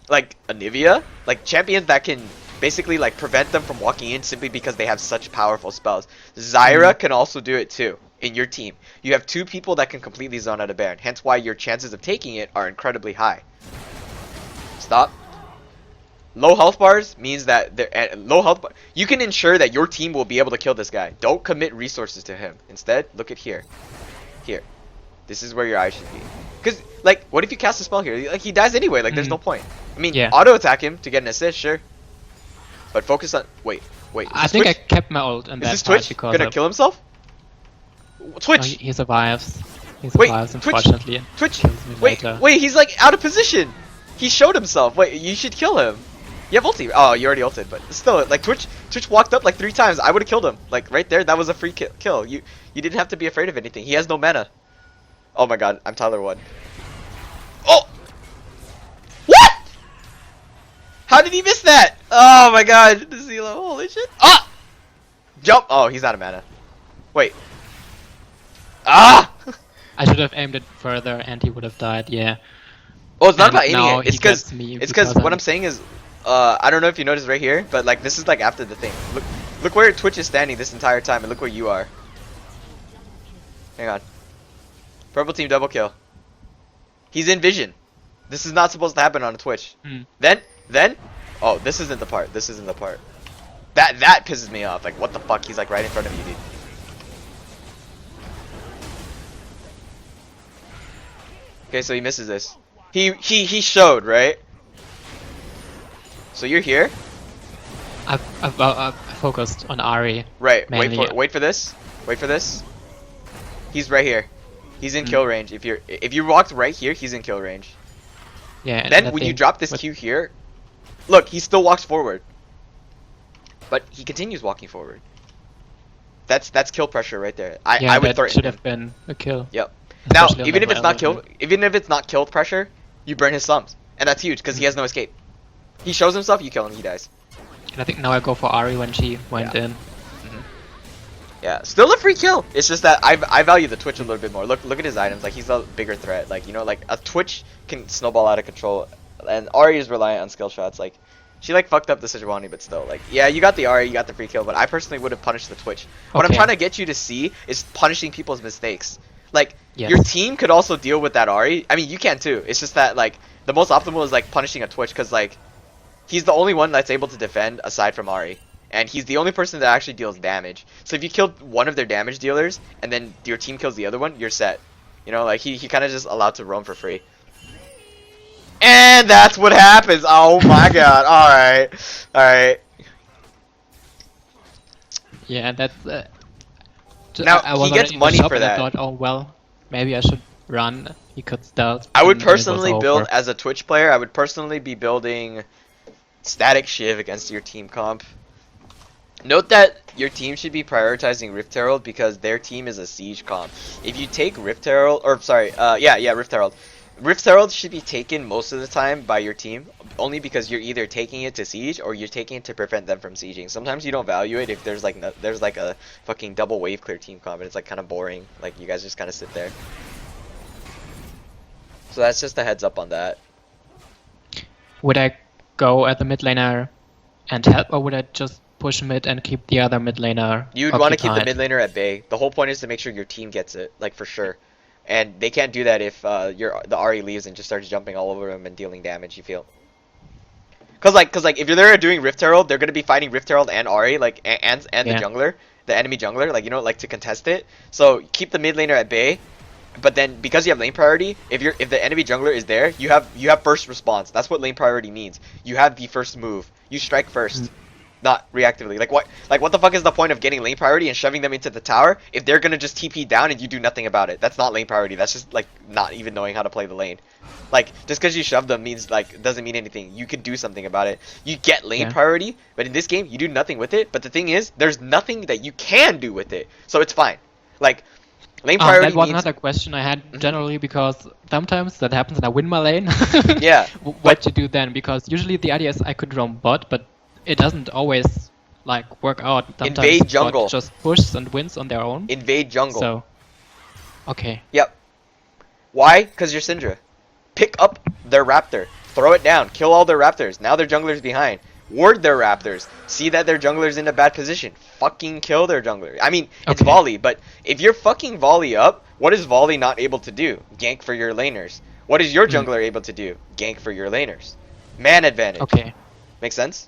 Speaker 2: like Anivia, like champions that can basically like prevent them from walking in simply because they have such powerful spells. Zyra can also do it too. in your team. You have 2 people that can completely zone out a Baron, hence why your chances of taking it are incredibly high. Stop. Low health bars means that you can ensure that your team will be able to kill this guy. Don't commit resources to him. Instead, look at here. Here. This is where your eye should be. Because, like, what if you cast a spell here? Like, he dies anyway. Like, there's no point. I mean, auto attack him to get an assist, sure. But focus on... Wait.
Speaker 1: I think I kept my ult in that
Speaker 2: Is this Twitch gonna kill himself? Twitch!
Speaker 1: No, he survives. He survives, unfortunately.
Speaker 2: Twitch! Wait, he's, like, out of position! He showed himself. Wait, you should kill him. You have ulti. Oh, you already ulted, but still, like, Twitch walked up, like, 3 times. I would've killed him. Like, right there, that was a free kill. You didn't have to be afraid of anything. He has no mana. Oh my god, I'm Tyler 1. Oh! What?! How did he miss that? Oh my god, the Zelo, holy shit. Ah! Jump! Oh, he's out of mana. Wait. Ah!
Speaker 1: I should have aimed it further and he would have died, yeah.
Speaker 2: Oh, it's not about aiming it.
Speaker 1: It's
Speaker 2: because what I'm saying is, I don't know if you noticed right here, but like this is like after the thing. Look where Twitch is standing this entire time, and look where you are. Hang on. Purple team double kill. He's in vision. This is not supposed to happen on a Twitch. Then, oh, this isn't the part. This isn't the part. That pisses me off. Like, what the fuck? He's like right in front of you, dude. Okay, so he misses this. He showed, right? So you're here.
Speaker 1: I focused on Ari.
Speaker 2: Right. Wait for this. Wait for this. He's right here. He's in kill range. If you walked right here, he's in kill range.
Speaker 1: Yeah.
Speaker 2: Then when you drop this Q here, look, he still walks forward. But he continues walking forward. That's kill pressure right there. I would threaten him.
Speaker 1: Should have been a kill.
Speaker 2: Yep. Now, even if it's not kill pressure, you burn his slums, and that's huge because he has no escape. He shows himself, you kill him, he dies.
Speaker 1: And I think now I go for Ari when she went in.
Speaker 2: Yeah, still a free kill. It's just that I value the Twitch a little bit more. Look at his items. Like, he's a bigger threat. Like, you know, like a Twitch can snowball out of control, and Ari is reliant on skill shots. Like, she like fucked up the Sejuani, but still, like, yeah, you got the Ari, you got the free kill, but I personally would have punished the Twitch. What I'm trying to get you to see is punishing people's mistakes. Like, your team could also deal with that Ari. I mean, you can too. It's just that, like, the most optimal is like punishing a Twitch, because like he's the only one that's able to defend aside from Ari. And he's the only person that actually deals damage. So if you killed one of their damage dealers, and then your team kills the other one, you're set. You know, like, he kind of just allowed to roam for free. And that's what happens! Oh my god, alright. Alright.
Speaker 1: Yeah, that's...
Speaker 2: now, he gets money for that.
Speaker 1: I thought, oh well, maybe I should run. He could stealth.
Speaker 2: I would personally build, as a Twitch player, I would personally be building Static Shiv against your team comp. Note that your team should be prioritizing Rift Herald because their team is a siege comp. If you take Rift Herald, or sorry, Rift Herald. Rift Herald should be taken most of the time by your team, only because you're either taking it to siege or you're taking it to prevent them from sieging. Sometimes you don't value it if there's like a fucking double wave clear team comp and it's like kind of boring. Like, you guys just kind of sit there. So that's just a heads up on that.
Speaker 1: Would I go at the mid laner and help, or would I just push mid and keep the other mid laner?
Speaker 2: You'd want to keep the mid laner at bay. The whole point is to make sure your team gets it, like, for sure. And they can't do that if the Ari leaves and just starts jumping all over them and dealing damage, you feel? Cause like if you're there doing Rift Herald, they're gonna be fighting Rift Herald and Ari, like, and the jungler, the enemy jungler, like, you know, like, to contest it. So keep the mid laner at bay. But then, because you have lane priority, if the enemy jungler is there, you have first response. That's what lane priority means. You have the first move. You strike first, not reactively. Like what the fuck is the point of getting lane priority and shoving them into the tower if they're gonna just TP down and you do nothing about it? That's not lane priority. That's just like not even knowing how to play the lane. Like, just because you shove them means, like, doesn't mean anything. You could do something about it. You get lane priority, but in this game you do nothing with it. But the thing is, there's nothing that you can do with it, so it's fine. Like, lane priority
Speaker 1: that was another question I had generally, because sometimes that happens and I win my lane.
Speaker 2: Yeah.
Speaker 1: What to do then? Because usually the idea is I could roam bot, but it doesn't always like work out. Sometimes
Speaker 2: invade jungle.
Speaker 1: Bot just pushes and wins on their own.
Speaker 2: Invade jungle.
Speaker 1: So, okay.
Speaker 2: Yep. Why? Because you're Syndra. Pick up their raptor. Throw it down. Kill all their raptors. Now their jungler's behind. Ward their Raptors. See that their jungler's in a bad position. Fucking kill their jungler. I mean, it's
Speaker 1: Okay.
Speaker 2: volley, but if you're fucking volley up, what is volley not able to do? Gank for your laners. What is your jungler able to do? Gank for your laners. Man advantage.
Speaker 1: Okay.
Speaker 2: Make sense?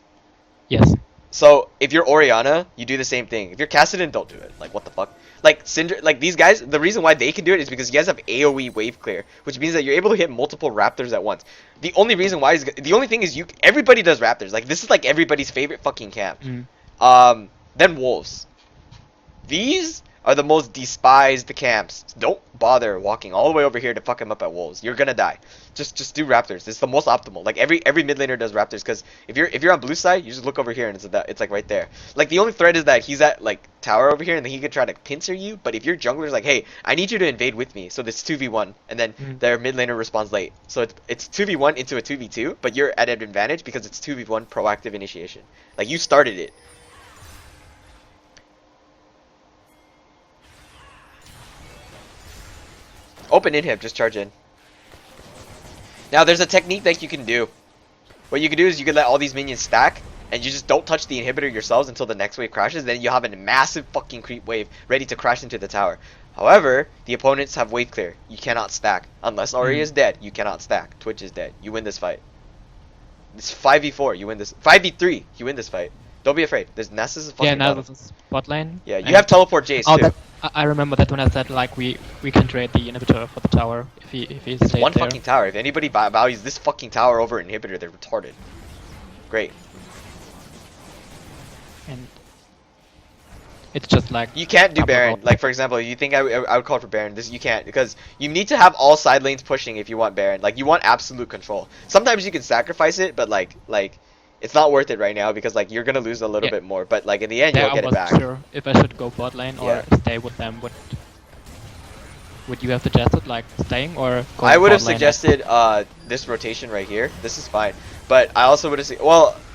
Speaker 1: Yes.
Speaker 2: So if you're Orianna, you do the same thing. If you're Kassadin, don't do it. Like, what the fuck? Like Syndra, like these guys, the reason why they can do it is because you guys have AoE wave clear, which means that you're able to hit multiple Raptors at once. The only reason why is the only thing is everybody does Raptors. Like, this is like everybody's favorite fucking camp. Then Wolves. These are the most despised camps. Don't bother walking all the way over here to fuck him up at Wolves. You're gonna die. Just do Raptors. It's the most optimal. Like every mid laner does Raptors, because if you're on blue side, you just look over here and it's like right there. Like the only threat is that he's at like tower over here and then he could try to pincer you. But if your jungler's like, hey, I need you to invade with me, so this 2v1, and then their mid laner responds late, so it's 2v1 into a 2v2, but you're at an advantage because it's 2v1 proactive initiation. Like you started it. Open inhib, just charge in. Now there's a technique that you can do. What you can do is you can let all these minions stack, and you just don't touch the inhibitor yourselves until the next wave crashes. Then you have a massive fucking creep wave ready to crash into the tower. However, the opponents have wave clear. You cannot stack. Unless Ori is dead, you cannot stack. Twitch is dead. You win this fight. It's 5v4, you win this. 5v3, you win this fight. Don't be afraid. There's Nasus is fucking
Speaker 1: Yeah, now
Speaker 2: bottom.
Speaker 1: this is bot lane.
Speaker 2: Yeah, you have teleport Jace too.
Speaker 1: I remember that when I said like we can trade the inhibitor for the tower if he stays
Speaker 2: One
Speaker 1: there.
Speaker 2: fucking tower. If anybody values this fucking tower over inhibitor, they're retarded. Great.
Speaker 1: And it's just like
Speaker 2: You can't do Baron. Like for example, you think I would call for Baron. This you can't, because you need to have all side lanes pushing if you want Baron. Like you want absolute control. Sometimes you can sacrifice it, but like it's not worth it right now because like you're gonna lose a little bit more. But like in the end,
Speaker 1: yeah,
Speaker 2: you'll get
Speaker 1: I
Speaker 2: it back.
Speaker 1: wasn't sure if I should go bot lane or stay with them. Would you have suggested like staying or going
Speaker 2: I would have
Speaker 1: bot lane?
Speaker 2: suggested this rotation right here. This is fine, but I also would have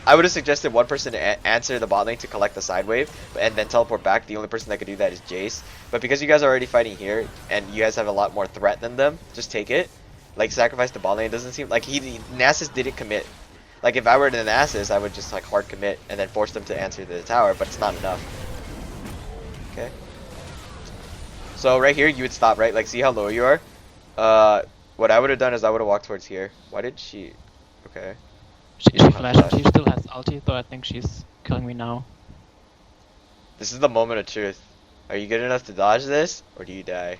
Speaker 2: I would have suggested one person to answer the bot lane to collect the side wave and then teleport back. The only person that could do that is Jace. But because you guys are already fighting here and you guys have a lot more threat than them, just take it. Like sacrifice the bot lane. It doesn't seem like Nasus didn't commit. Like if I were the Nasus, I would just like hard commit and then force them to answer the tower, but it's not enough. Okay. So right here you would stop, right? Like see how low you are? What I would have done is I would have walked towards here. Why did she? Okay.
Speaker 1: She flashed. She still has ulti, so I think she's killing me now.
Speaker 2: This is the moment of truth. Are you good enough to dodge this, or do you die?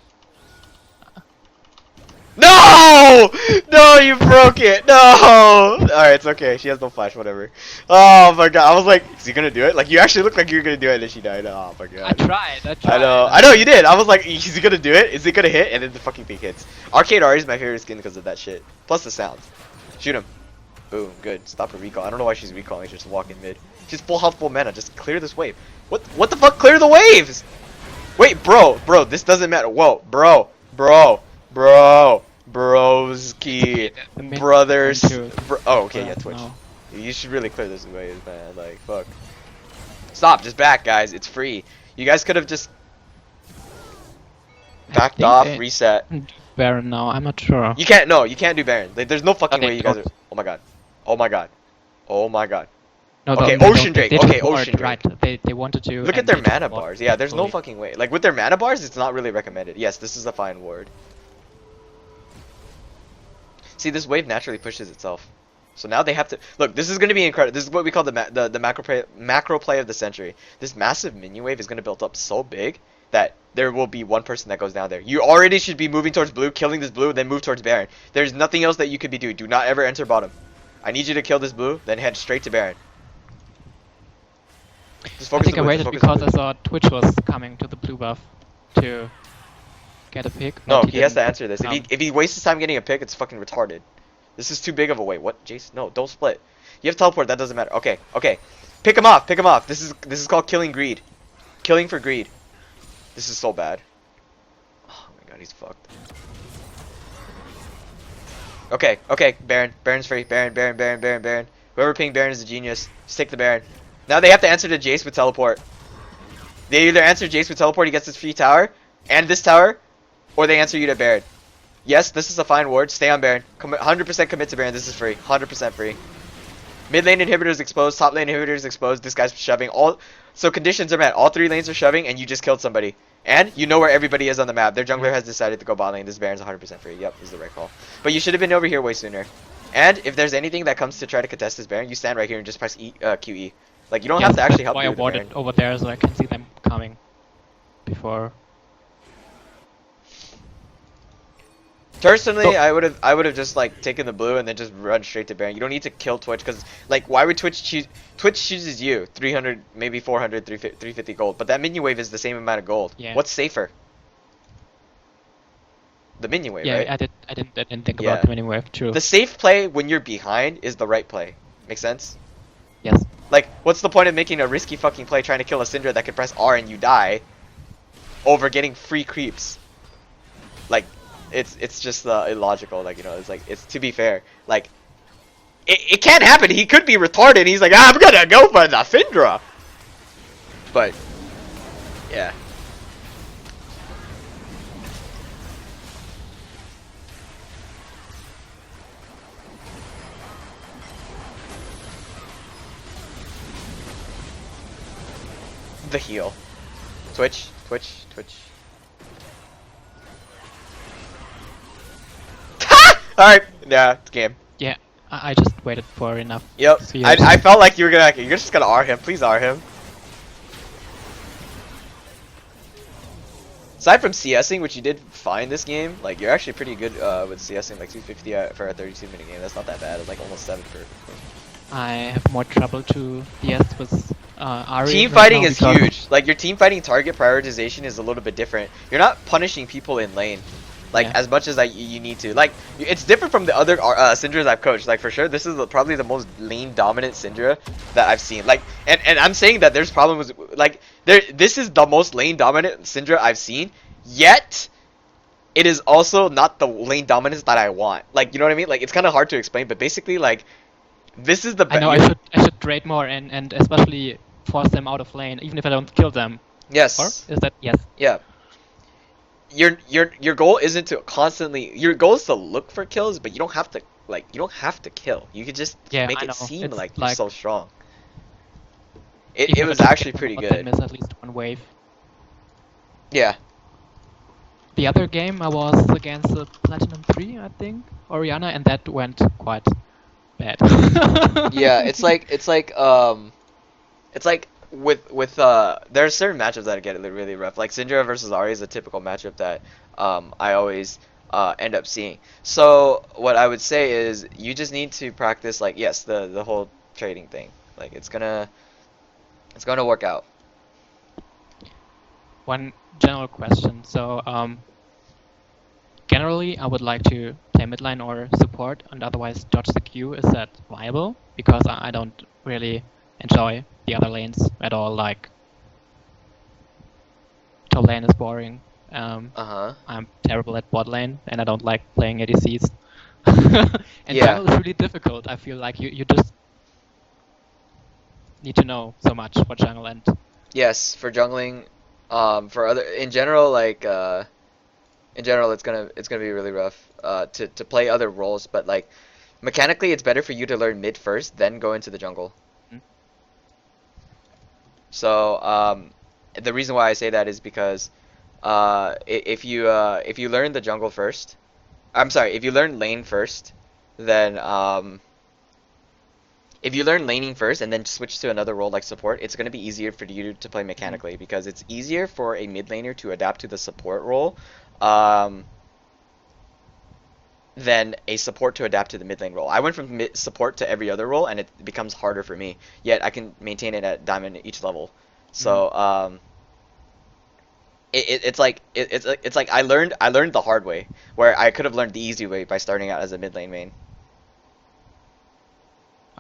Speaker 2: No! No, you broke it. No. All right, it's okay. She has no flash. Whatever. Oh my god. I was like, is he gonna do it? Like you actually looked like you were gonna do it, and then she died. Oh my god.
Speaker 1: I tried.
Speaker 2: I know you did. I was like, is he gonna do it? Is he gonna hit? And then the fucking thing hits. Arcade Ari is my favorite skin because of that shit. Plus the sounds. Shoot him. Boom. Good. Stop her recall. I don't know why she's recalling. She's just walking mid. She's full health, full mana. Just clear this wave. What the fuck? Clear the waves. Wait, bro. This doesn't matter. Whoa, bro. Broski. Brothers. Oh, okay, yeah, Twitch.
Speaker 1: No.
Speaker 2: You should really clear this wave, man. Like, fuck. Stop. Just back, guys. It's free. You guys could have just backed off, reset.
Speaker 1: Baron now. I'm not sure.
Speaker 2: You can't. No, you can't do Baron. Like, there's no fucking way you guys are. Oh my god.
Speaker 1: No,
Speaker 2: okay,
Speaker 1: no,
Speaker 2: Ocean Drake. Okay, Ocean Drake.
Speaker 1: Right. They wanted to.
Speaker 2: Look at their mana bars. Yeah, there's no fucking way. Like with their mana bars, it's not really recommended. Yes, this is a fine ward. See, this wave naturally pushes itself. So now they have to look. This is going to be incredible. This is what we call the macro play of the century. This massive minion wave is going to build up so big that there will be one person that goes down there. You already should be moving towards blue, killing this blue, then move towards Baron. There's nothing else that you could be doing. Do not ever enter bottom. I need you to kill this blue, then head straight to Baron. Just focus.
Speaker 1: I think I waited because I saw Twitch was coming to the blue buff to get a pick.
Speaker 2: No, he has to answer this. If he wastes his time getting a pick, it's fucking retarded. This is too big of a wait. What, Jace? No, don't split. You have teleport. That doesn't matter. Okay. Pick him off. This is called killing greed. Killing for greed. This is so bad. Oh my god, he's fucked. Okay. Baron's free. Baron. Whoever pinged Baron is a genius. Just take the Baron. Now they have to answer to Jace with teleport. They either answer Jace with teleport, he gets this free tower, and this tower, or they answer you to Baron. Yes, this is a fine ward. Stay on Baron. 100% commit to Baron. This is free. 100% free. Mid lane inhibitors exposed, top lane inhibitors exposed, this guy's shoving, so conditions are met, all 3 lanes are shoving, and you just killed somebody. And you know where everybody is on the map. Their jungler has decided to go bot lane, this Baron's 100% free. Yep, this is the right call. But you should have been over here way sooner. And if there's anything that comes to try to contest this Baron, you stand right here and just press QE. Like, you don't have to actually help
Speaker 1: why I warded over there so I can see them coming before.
Speaker 2: Personally, I would have just like taken the blue and then just run straight to Baron. You don't need to kill Twitch because like why would Twitch choose? Twitch chooses you 300, maybe 400, 350 gold, but that minion wave is the same amount of gold.
Speaker 1: Yeah.
Speaker 2: What's safer? The minion wave, right?
Speaker 1: Yeah, I didn't think about the minion wave. True.
Speaker 2: The safe play when you're behind is the right play. Make sense?
Speaker 1: Yes.
Speaker 2: Like, what's the point of making a risky fucking play trying to kill a Syndra that can press R and you die, over getting free creeps? Like. It's just illogical, like, you know, it's like, it's to be fair, like, it can't happen, he could be retarded, he's like, I'm gonna go for the Syndra! But, yeah. The heal. Twitch. Alright, yeah, it's game.
Speaker 1: Yeah, I just waited for enough.
Speaker 2: Yep, I felt like you're just gonna R him. Please R him. Aside from CSing, which you did fine this game, like you're actually pretty good with CSing, like 250 for a 32-minute game. That's not that bad. It's like almost 7 for.
Speaker 1: I have more trouble to DS with Ari.
Speaker 2: Team fighting is huge. Like your team fighting target prioritization is a little bit different. You're not punishing people in lane. Like, as much as you need to. Like, it's different from the other Syndras I've coached. Like, for sure, this is probably the most lane-dominant Syndra that I've seen. Like, and I'm saying that there's problems, like, this is the most lane-dominant Syndra I've seen, yet, it is also not the lane dominance that I want. Like, you know what I mean? Like, it's kind of hard to explain, but basically, like, this is the best.
Speaker 1: I know, I should trade more and especially force them out of lane, even if I don't kill them.
Speaker 2: Yes.
Speaker 1: Or is that, yes.
Speaker 2: Yeah. Your goal isn't to constantly, your goal is to look for kills, but you don't have to, like, you don't have to kill. You could just make it seem like you're so strong. It was actually pretty good.
Speaker 1: Miss at least one wave.
Speaker 2: Yeah.
Speaker 1: The other game I was against the Platinum 3, I think, Oriana, and that went quite bad.
Speaker 2: Yeah, it's like with there are certain matchups that get really rough. Like Syndra versus Ahri is a typical matchup that I always end up seeing. So what I would say is you just need to practice, like, yes, the whole trading thing. Like it's gonna work out.
Speaker 1: One general question. So generally I would like to play midline or support and otherwise dodge the queue. Is that viable? Because I don't really enjoy the other lanes at all. Like top lane is boring. I'm terrible at bot lane and I don't like playing ADCs. And jungle is really difficult. I feel like you just need to know so much for jungle. And
Speaker 2: yes, for jungling, for other in general, like in general it's gonna be really rough to play other roles, but like mechanically it's better for you to learn mid first, then go into the jungle. So the reason why I say that is because if you learn the jungle first, if you learn lane first, then if you learn laning first and then switch to another role like support, it's going to be easier for you to play mechanically, because it's easier for a mid laner to adapt to the support role than a support to adapt to the mid lane role. I went from support to every other role, and it becomes harder for me. Yet I can maintain it at diamond at each level. So it's like I learned the hard way, where I could have learned the easy way by starting out as a mid lane main.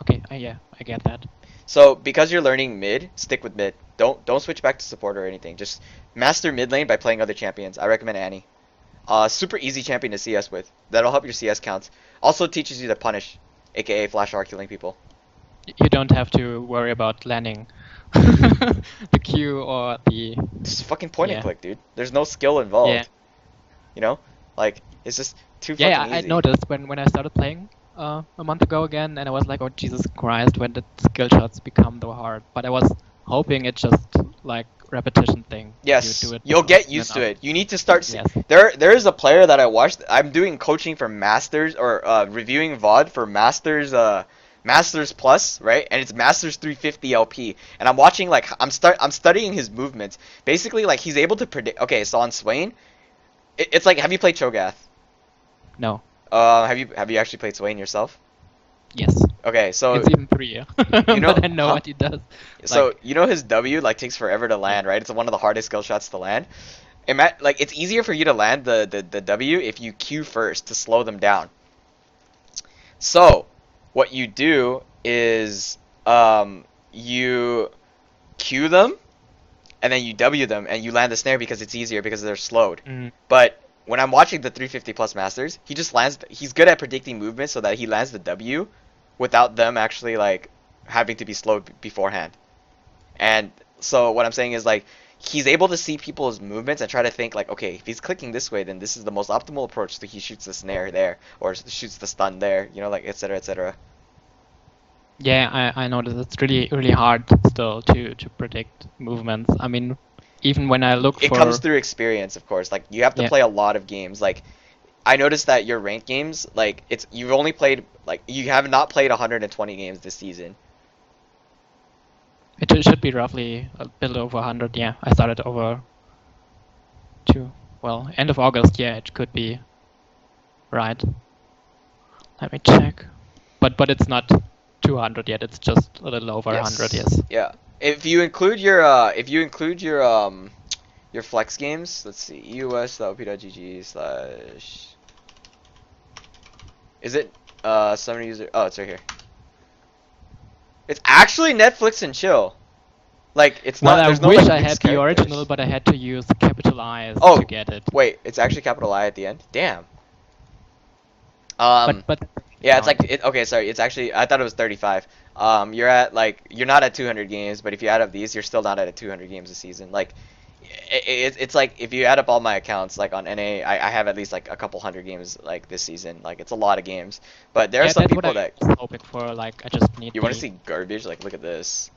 Speaker 1: Okay, yeah, I get that.
Speaker 2: So because you're learning mid, stick with mid. Don't switch back to support or anything. Just master mid lane by playing other champions. I recommend Annie. Super easy champion to CS with. That'll help your CS counts. Also teaches you to punish, aka flash R killing people.
Speaker 1: You don't have to worry about landing the Q or the...
Speaker 2: Just fucking point and click, dude. There's no skill involved.
Speaker 1: Yeah.
Speaker 2: You know? Like, it's just too fucking easy.
Speaker 1: I noticed when I started playing, a month ago again, and I was like, oh Jesus Christ, when did skill shots become so hard? But I was hoping it's just like repetition thing.
Speaker 2: Yes,
Speaker 1: You do it
Speaker 2: you'll get
Speaker 1: often
Speaker 2: used to
Speaker 1: enough.
Speaker 2: it. You need to start.
Speaker 1: Yes.
Speaker 2: There is a player that I watched. I'm doing coaching for Masters or reviewing VOD for Masters Plus, right? And it's Masters 350 LP. And I'm watching like I'm studying his movements. Basically, like he's able to predict. Okay, so on Swain, it's like, have you played Cho'Gath?
Speaker 1: No.
Speaker 2: Have you actually played Swain yourself?
Speaker 1: Yes.
Speaker 2: Okay, so
Speaker 1: It's even prettier.
Speaker 2: you know,
Speaker 1: but I know
Speaker 2: huh?
Speaker 1: what he does.
Speaker 2: So
Speaker 1: Like,
Speaker 2: you know his W like takes forever to land, right? It's one of the hardest skill shots to land. Like it's easier for you to land the W if you Q first to slow them down. So what you do is you Q them and then you W them and you land the snare because it's easier because they're slowed. But when I'm watching the 350 plus masters, he just lands. He's good at predicting movement so that he lands the W without them actually like having to be slowed beforehand. And so what I'm saying is like he's able to see people's movements and try to think like, okay, if he's clicking this way, then this is the most optimal approach. So he shoots the snare there or shoots the stun there, you know, like etc. etc.
Speaker 1: yeah, I know that it's really hard still to predict movements. I mean, even when I look
Speaker 2: It
Speaker 1: for
Speaker 2: comes through experience, of course. Like you have to
Speaker 1: yeah,
Speaker 2: play a lot of games. Like I noticed that your ranked games, like you've only played like you have not played 120 games this season.
Speaker 1: it should be roughly a bit over 100. Yeah, I started over end of August. Yeah, it could be right. Let me check. But it's not 200 yet. It's just a little over 100. Yes.
Speaker 2: Yeah. If you include your flex games, let's see, us.op.gg slash is it summoner user? Oh, it's right here. It's actually Netflix and chill. Like it's
Speaker 1: Well,
Speaker 2: not.
Speaker 1: I
Speaker 2: There's no
Speaker 1: wish
Speaker 2: like
Speaker 1: I
Speaker 2: mixed
Speaker 1: had the
Speaker 2: characters.
Speaker 1: original, but I had to use capitalize
Speaker 2: Oh,
Speaker 1: to get it.
Speaker 2: wait, it's actually capital I at the end. Damn.
Speaker 1: But
Speaker 2: Yeah, it's like okay, sorry, it's actually I thought it was 35. You're not at 200 games, but if you add up these, you're still not at 200 games a season. Like it's like if you add up all my accounts like on NA, I have at least like a couple hundred games like this season. Like it's a lot of games. But there are
Speaker 1: yeah,
Speaker 2: some
Speaker 1: that's
Speaker 2: people
Speaker 1: what I
Speaker 2: that
Speaker 1: was hoping for. Like I just need.
Speaker 2: you want to see garbage. Like look at this.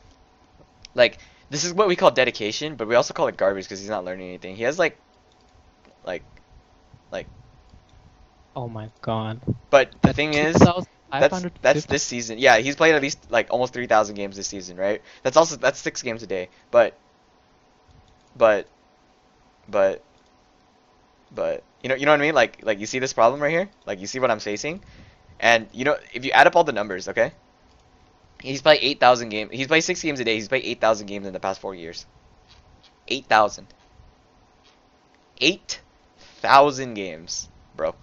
Speaker 2: Like this is what we call dedication, but we also call it garbage because he's not learning anything. He has like
Speaker 1: Oh my god.
Speaker 2: But the thing is, that's
Speaker 1: 550.
Speaker 2: this season. Yeah, he's played at least like almost 3,000 games this season, right? That's 6 games a day. But but you know what I mean? Like you see this problem right here? Like you see what I'm facing? And you know if you add up all the numbers, okay? He's played 8,000 games. He's played 6 games a day. He's played 8,000 games in the past 4 years. 8,000. 8,000 games, bro.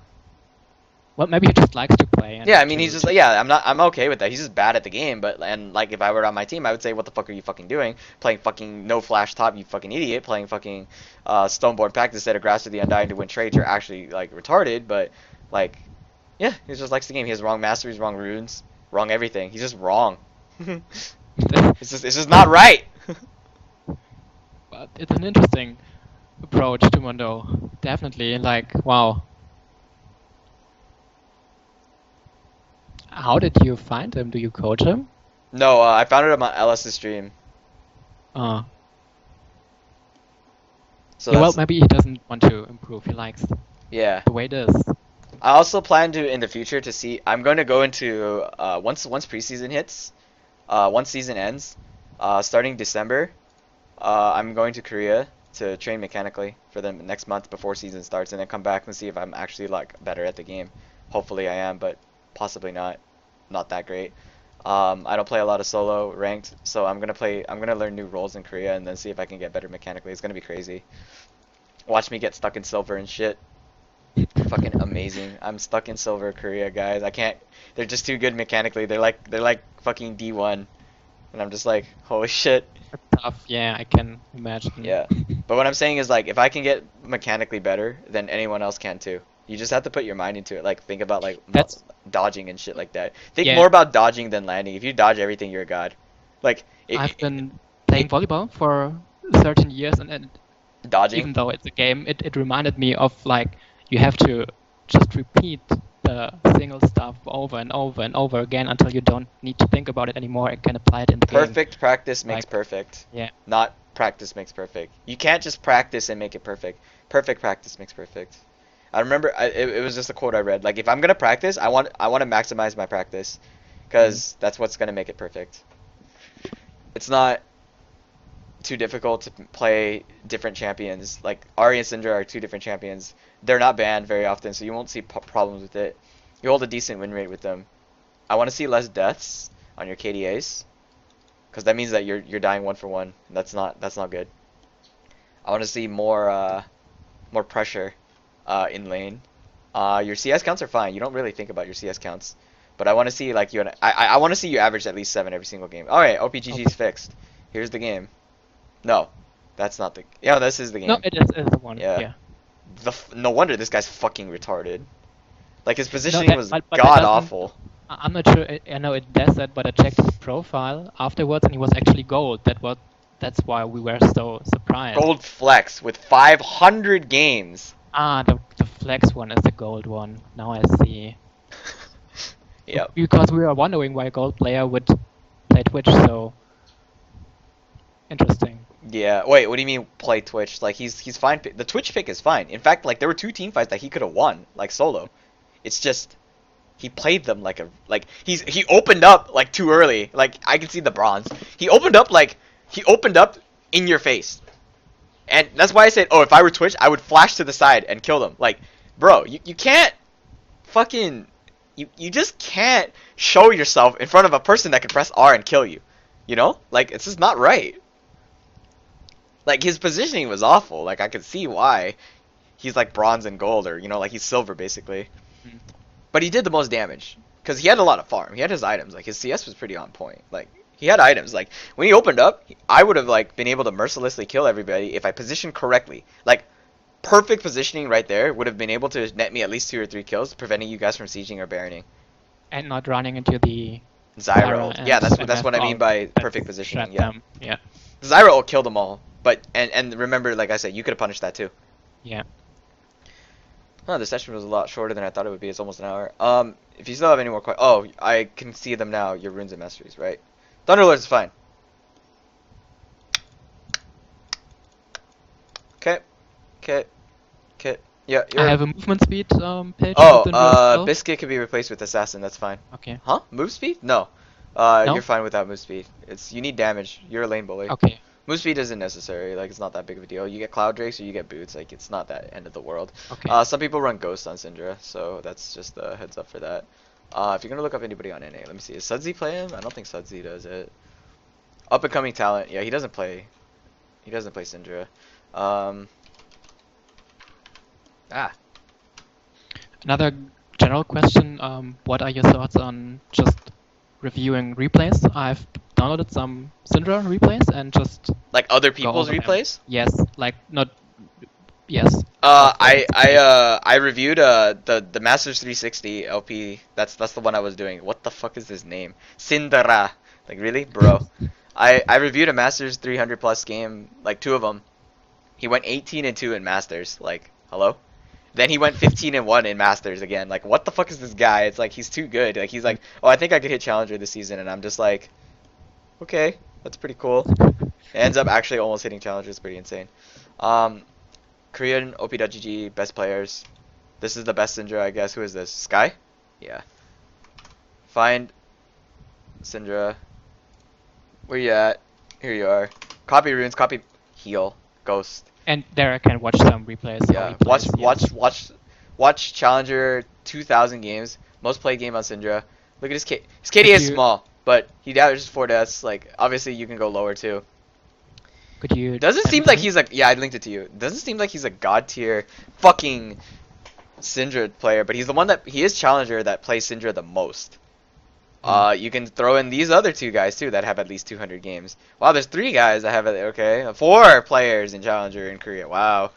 Speaker 1: Well, maybe he just likes to play. And
Speaker 2: Yeah, I mean he's just like, yeah, I'm okay with that. He's just bad at the game, but and like if I were on my team, I would say, what the fuck are you fucking doing? Playing fucking no flash top, you fucking idiot. Playing fucking Stoneborn Pact instead of Grasp of the Undying to win trades, you're actually like retarded. But like, yeah, he just likes the game. He has wrong masteries, wrong runes, wrong everything. He's just wrong. it's just not right.
Speaker 1: But it's an interesting approach to Mondo. Definitely, like, wow. How did you find him? Do you coach him?
Speaker 2: No, I found it on my LS's stream.
Speaker 1: Uh,
Speaker 2: So
Speaker 1: yeah, well,
Speaker 2: that's,
Speaker 1: maybe he doesn't want to improve. He likes
Speaker 2: yeah.
Speaker 1: the way it is.
Speaker 2: I also plan to in the future to see. I'm going to go into once preseason hits, once season ends, starting December. I'm going to Korea to train mechanically for the next month before season starts, and then come back and see if I'm actually like better at the game. Hopefully I am, but possibly not. Not that great. I don't play a lot of solo ranked, so I'm gonna learn new roles in Korea and then see if I can get better mechanically. It's gonna be crazy. Watch me get stuck in silver and shit. Fucking amazing. I'm stuck in silver Korea, guys. I can't. They're just too good mechanically. They're like fucking D1, and I'm just like, holy shit.
Speaker 1: Tough, yeah, I can imagine.
Speaker 2: Yeah. But what I'm saying is like, if I can get mechanically better, then anyone else can too. You just have to put your mind into it. Like think about like
Speaker 1: That's
Speaker 2: dodging and shit like that. Think
Speaker 1: Yeah.
Speaker 2: more about dodging than landing. If you dodge everything, you're a god. Like
Speaker 1: I've been playing volleyball for 13 years, and
Speaker 2: dodging.
Speaker 1: even though it's a game, it reminded me of like you have to just repeat the single stuff over and over and over again until you don't need to think about it anymore and can apply it in the game.
Speaker 2: Perfect practice makes perfect.
Speaker 1: Yeah.
Speaker 2: Not practice makes perfect. You can't just practice and make it perfect. Perfect practice makes perfect. I remember it was just a quote I read. Like, if I'm gonna practice, I want to maximize my practice, because that's what's gonna make it perfect. It's not too difficult to play different champions. Like, Ari and Syndra are 2 different champions. They're not banned very often, so you won't see problems with it. You hold a decent win rate with them. I want to see less deaths on your KDAs, because that means that you're dying 1 for 1. That's not good. I want to see more pressure in lane. Your CS counts are fine. You don't really think about your CS counts, but I want to see like I want to see you average at least 7 every single game. All right, OPGG's fixed. Here's the game. No, that's not the. Yeah, this is the game.
Speaker 1: No, it is the one.
Speaker 2: Yeah. No wonder this guy's fucking retarded. Like, his positioning
Speaker 1: that-
Speaker 2: was
Speaker 1: but
Speaker 2: god awful.
Speaker 1: I'm not sure. I know it does that, but I checked his profile afterwards, and he was actually gold. That's why we were so surprised.
Speaker 2: Gold flex with 500 games.
Speaker 1: Ah, the flex one is the gold one. Now I see.
Speaker 2: Yep.
Speaker 1: Because we were wondering why a gold player would play Twitch so interesting.
Speaker 2: Yeah. Wait, what do you mean play Twitch? Like, he's fine. The Twitch pick is fine. In fact, like, there were 2 team fights that he could have won, like, solo. It's just he played them like he opened up like too early. Like, I can see the bronze. He opened up in your face. And that's why I said, oh, if I were Twitch, I would flash to the side and kill them. Like, bro, you can't fucking you just can't show yourself in front of a person that can press R and kill you. You know? Like, it's just not right. Like, his positioning was awful. Like, I could see why he's like bronze and gold, or, you know, like, he's silver basically. But he did the most damage because he had a lot of farm. He had his items. Like, his CS was pretty on point. Like, he had items. Like, when he opened up, I would have like been able to mercilessly kill everybody if I positioned correctly. Like, perfect positioning right there would have been able to net me at least 2 or 3 kills, preventing you guys from sieging or baroning.
Speaker 1: And not running into the
Speaker 2: Zyra. Yeah, that's what I mean by perfect positioning. Yeah.
Speaker 1: Yeah.
Speaker 2: Zyra will kill them all. But and remember, like I said, you could have punished that too.
Speaker 1: Yeah.
Speaker 2: Oh, the session was a lot shorter than I thought it would be. It's almost an hour. If you still have any more questions, oh, I can see them now. Your runes and masteries, right? Thunderlords is fine. Okay. Yeah.
Speaker 1: I have a movement speed page.
Speaker 2: Oh, Biscuit can be replaced with assassin. That's fine.
Speaker 1: Okay.
Speaker 2: Huh? Move speed? No.
Speaker 1: No?
Speaker 2: You're fine without move speed. You need damage. You're a lane bully.
Speaker 1: Okay.
Speaker 2: Move speed isn't necessary. Like, it's not that big of a deal. You get Cloud Drakes or you get boots. Like, it's not that end of the world.
Speaker 1: Okay.
Speaker 2: Some people run Ghost on Syndra, so that's just a heads up for that. If you're gonna look up anybody on NA, let me see. Does Sudsy play him? I don't think Sudsy does it. Up and coming talent. Yeah, he doesn't play. He doesn't play Syndra.
Speaker 1: Another general question. What are your thoughts on just reviewing replays? I've downloaded some Syndra replays and just
Speaker 2: like other people's replays.
Speaker 1: Yes, like not. Yes.
Speaker 2: I reviewed the Masters 360 LP. That's the one I was doing. What the fuck is his name? Syndra. Like, really, bro? I reviewed a Masters 300 plus game, like 2 of them. He went 18-2 in Masters. Like, hello? Then he went 15-1 in Masters again. Like, what the fuck is this guy? It's like, he's too good. Like, he's like, oh, I think I could hit Challenger this season, and I'm just like, okay, that's pretty cool. Ends up actually almost hitting Challenger. It's pretty insane. Korean OP.GG best players. This is the best Syndra, I guess. Who is this? Sky? Yeah. Find Syndra. Where you at? Here you are. Copy runes. Copy heal. Ghost.
Speaker 1: And there I can watch some replays.
Speaker 2: Yeah.
Speaker 1: Replays,
Speaker 2: Watch Challenger 2,000 games. Most played game on Syndra. Look at his K. His KD is small, but he averages 4 deaths. Like, obviously you can go lower too.
Speaker 1: Could you?
Speaker 2: Doesn't seem like he's yeah, I linked it to you. Doesn't seem like he's a god tier fucking Syndra player, but he's the one that he is Challenger that plays Syndra the most. You can throw in these other 2 guys too that have at least 200 games. Wow, there's 3 guys that have it. Okay, 4 players in Challenger in Korea. Wow,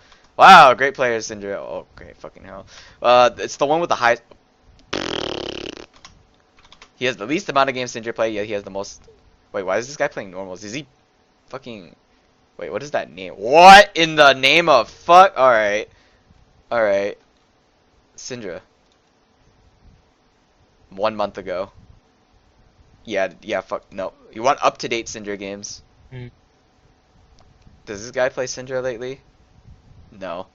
Speaker 2: great players Syndra. Oh, okay, fucking hell. It's the one with the high. He has the least amount of games Syndra play. Yeah, he has the most. Wait, why is this guy playing normals? Is he fucking? Wait, what is that name? What in the name of fuck? Alright. Syndra. 1 month ago. Yeah, fuck, no. You want up-to-date Syndra games.
Speaker 1: Mm.
Speaker 2: Does this guy play Syndra lately? No.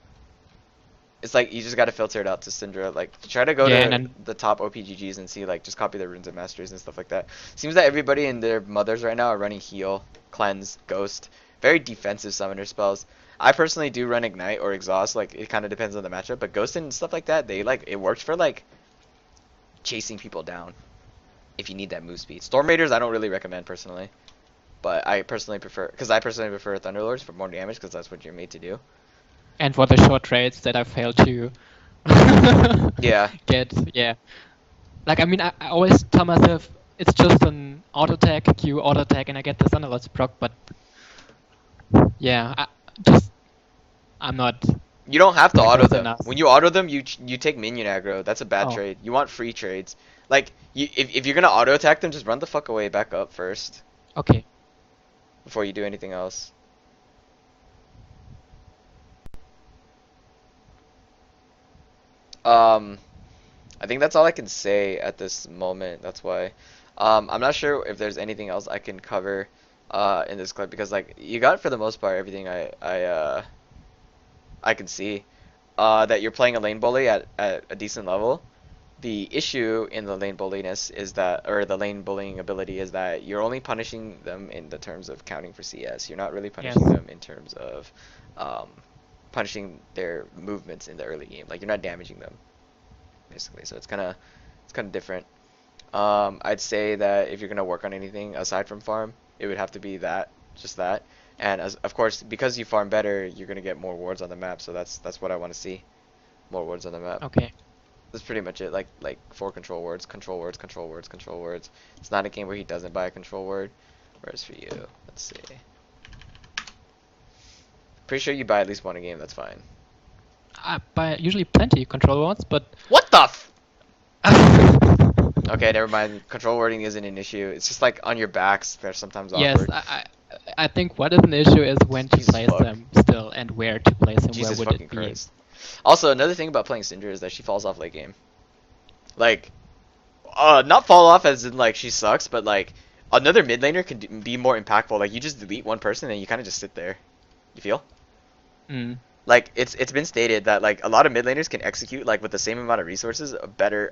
Speaker 2: It's like, you just gotta filter it out to Syndra. Like, try to go to the top OPGGs and see, like, just copy their runes and masters and stuff like that. Seems that everybody and their mothers right now are running heal, cleanse, ghost. Very defensive summoner spells. I personally do run ignite or exhaust, like, it kind of depends on the matchup. But ghost and stuff like that, they, like, it works for, like, chasing people down. If you need that move speed. Storm Raiders, I don't really recommend personally. But I personally prefer, Thunderlords for more damage, because that's what you're made to do.
Speaker 1: And for the short trades that I failed to get, yeah. Like, I mean, I always tell myself it's just an auto attack, Q auto attack, and I get the Thunderlords proc, but yeah, I'm not.
Speaker 2: You don't have to auto them. When you auto them, you take minion aggro. That's a bad trade. You want free trades. Like, if you're gonna auto attack them, just run the fuck away back up first.
Speaker 1: Okay.
Speaker 2: Before you do anything else. I think that's all I can say at this moment. That's why. I'm not sure if there's anything else I can cover in this clip, because like you got for the most part everything I can see. That you're playing a lane bully at a decent level. The issue in the lane bulliness is that, or the lane bullying ability is that you're only punishing them in the terms of counting for CS. You're not really punishing them in terms of punishing their movements in the early game. Like, you're not damaging them, basically. So it's kind of different. I'd say that if you're gonna work on anything aside from farm, it would have to be just that. And of course, because you farm better, you're gonna get more wards on the map. So that's what I want to see, more wards on the map.
Speaker 1: Okay.
Speaker 2: That's pretty much it. Like 4 control words. It's not a game where he doesn't buy a control word. Whereas for you, let's see. Pretty sure you buy at least one a game. That's fine.
Speaker 1: I buy usually plenty control words, but
Speaker 2: what the Okay, never mind. Control wording isn't an issue. It's just like on your backs, they're sometimes awkward.
Speaker 1: Yes, I think what is an issue is when to place them still and where to place them.
Speaker 2: Jesus
Speaker 1: where would
Speaker 2: fucking
Speaker 1: it be?
Speaker 2: Christ. Also, another thing about playing Syndra is that she falls off late game. Like, not fall off as in like she sucks, but like another mid laner can be more impactful. Like, you just delete one person and you kind of just sit there. You feel?
Speaker 1: Mm.
Speaker 2: Like, it's been stated that like a lot of mid laners can execute like with the same amount of resources a better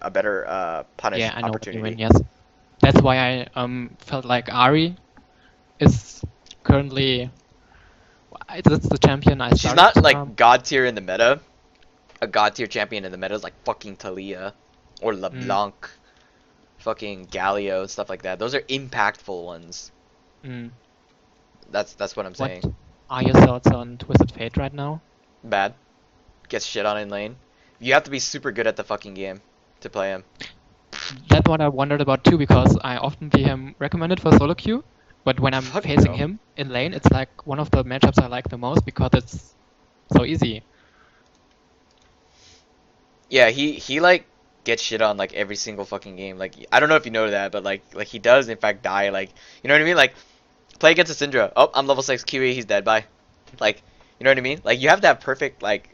Speaker 2: punish
Speaker 1: yeah, I know
Speaker 2: opportunity.
Speaker 1: what you mean, yes. That's why I felt like Ari is currently that's the champion I started.
Speaker 2: She's not like god tier in the meta. A god tier champion in the meta is like fucking Talia or LeBlanc, fucking Galio, stuff like that. Those are impactful ones.
Speaker 1: Mm.
Speaker 2: That's what I'm saying.
Speaker 1: What are your thoughts on Twisted Fate right now?
Speaker 2: Bad. Gets shit on in lane. You have to be super good at the fucking game to play him.
Speaker 1: That's what I wondered about too, because I often see him recommended for solo queue, but when I'm facing him in lane, it's like one of the matchups I like the most because it's so easy.
Speaker 2: Yeah, he like gets shit on like every single fucking game. Like, I don't know if you know that, but like he does in fact die. Like, you know what I mean? Like, play against a Syndra. Oh, I'm level 6 QE, he's dead. Bye. Like, you know what I mean? Like, you have that perfect, like,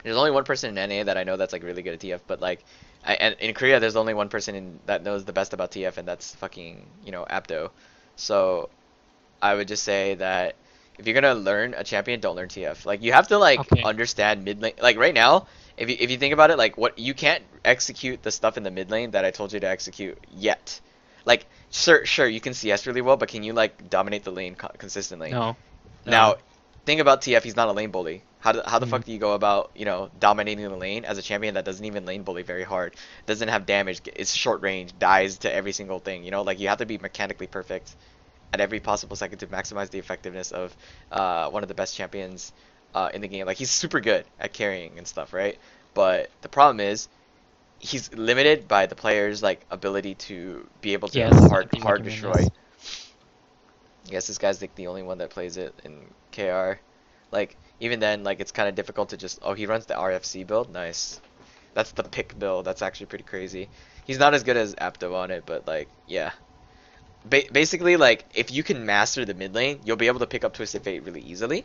Speaker 2: there's only one person in NA that I know that's like really good at TF, but like, and in Korea there's only one person that knows the best about TF, and that's fucking, you know, Apto. So I would just say that if you're gonna learn a champion, don't learn TF. Like, you have to like understand mid lane. Like right now, if you think about it, like what you can't execute the stuff in the mid lane that I told you to execute yet. Like, sure you can CS really well, but can you like dominate the lane consistently?
Speaker 1: No.
Speaker 2: Now, think about TF. He's not a lane bully. How the fuck do you go about, you know, dominating the lane as a champion that doesn't even lane bully very hard, doesn't have damage, is short range, dies to every single thing? You know, like, you have to be mechanically perfect at every possible second to maximize the effectiveness of one of the best champions in the game. Like, he's super good at carrying and stuff, right? But the problem is he's limited by the player's like ability to be able to hard destroy. I guess this guy's like the only one that plays it in KR. Like, even then, like, it's kind of difficult to just, he runs the RFC build. Nice. That's the pick build. That's actually pretty crazy. He's not as good as Apto on it, but like, yeah. basically, like, if you can master the mid lane, you'll be able to pick up Twisted Fate really easily.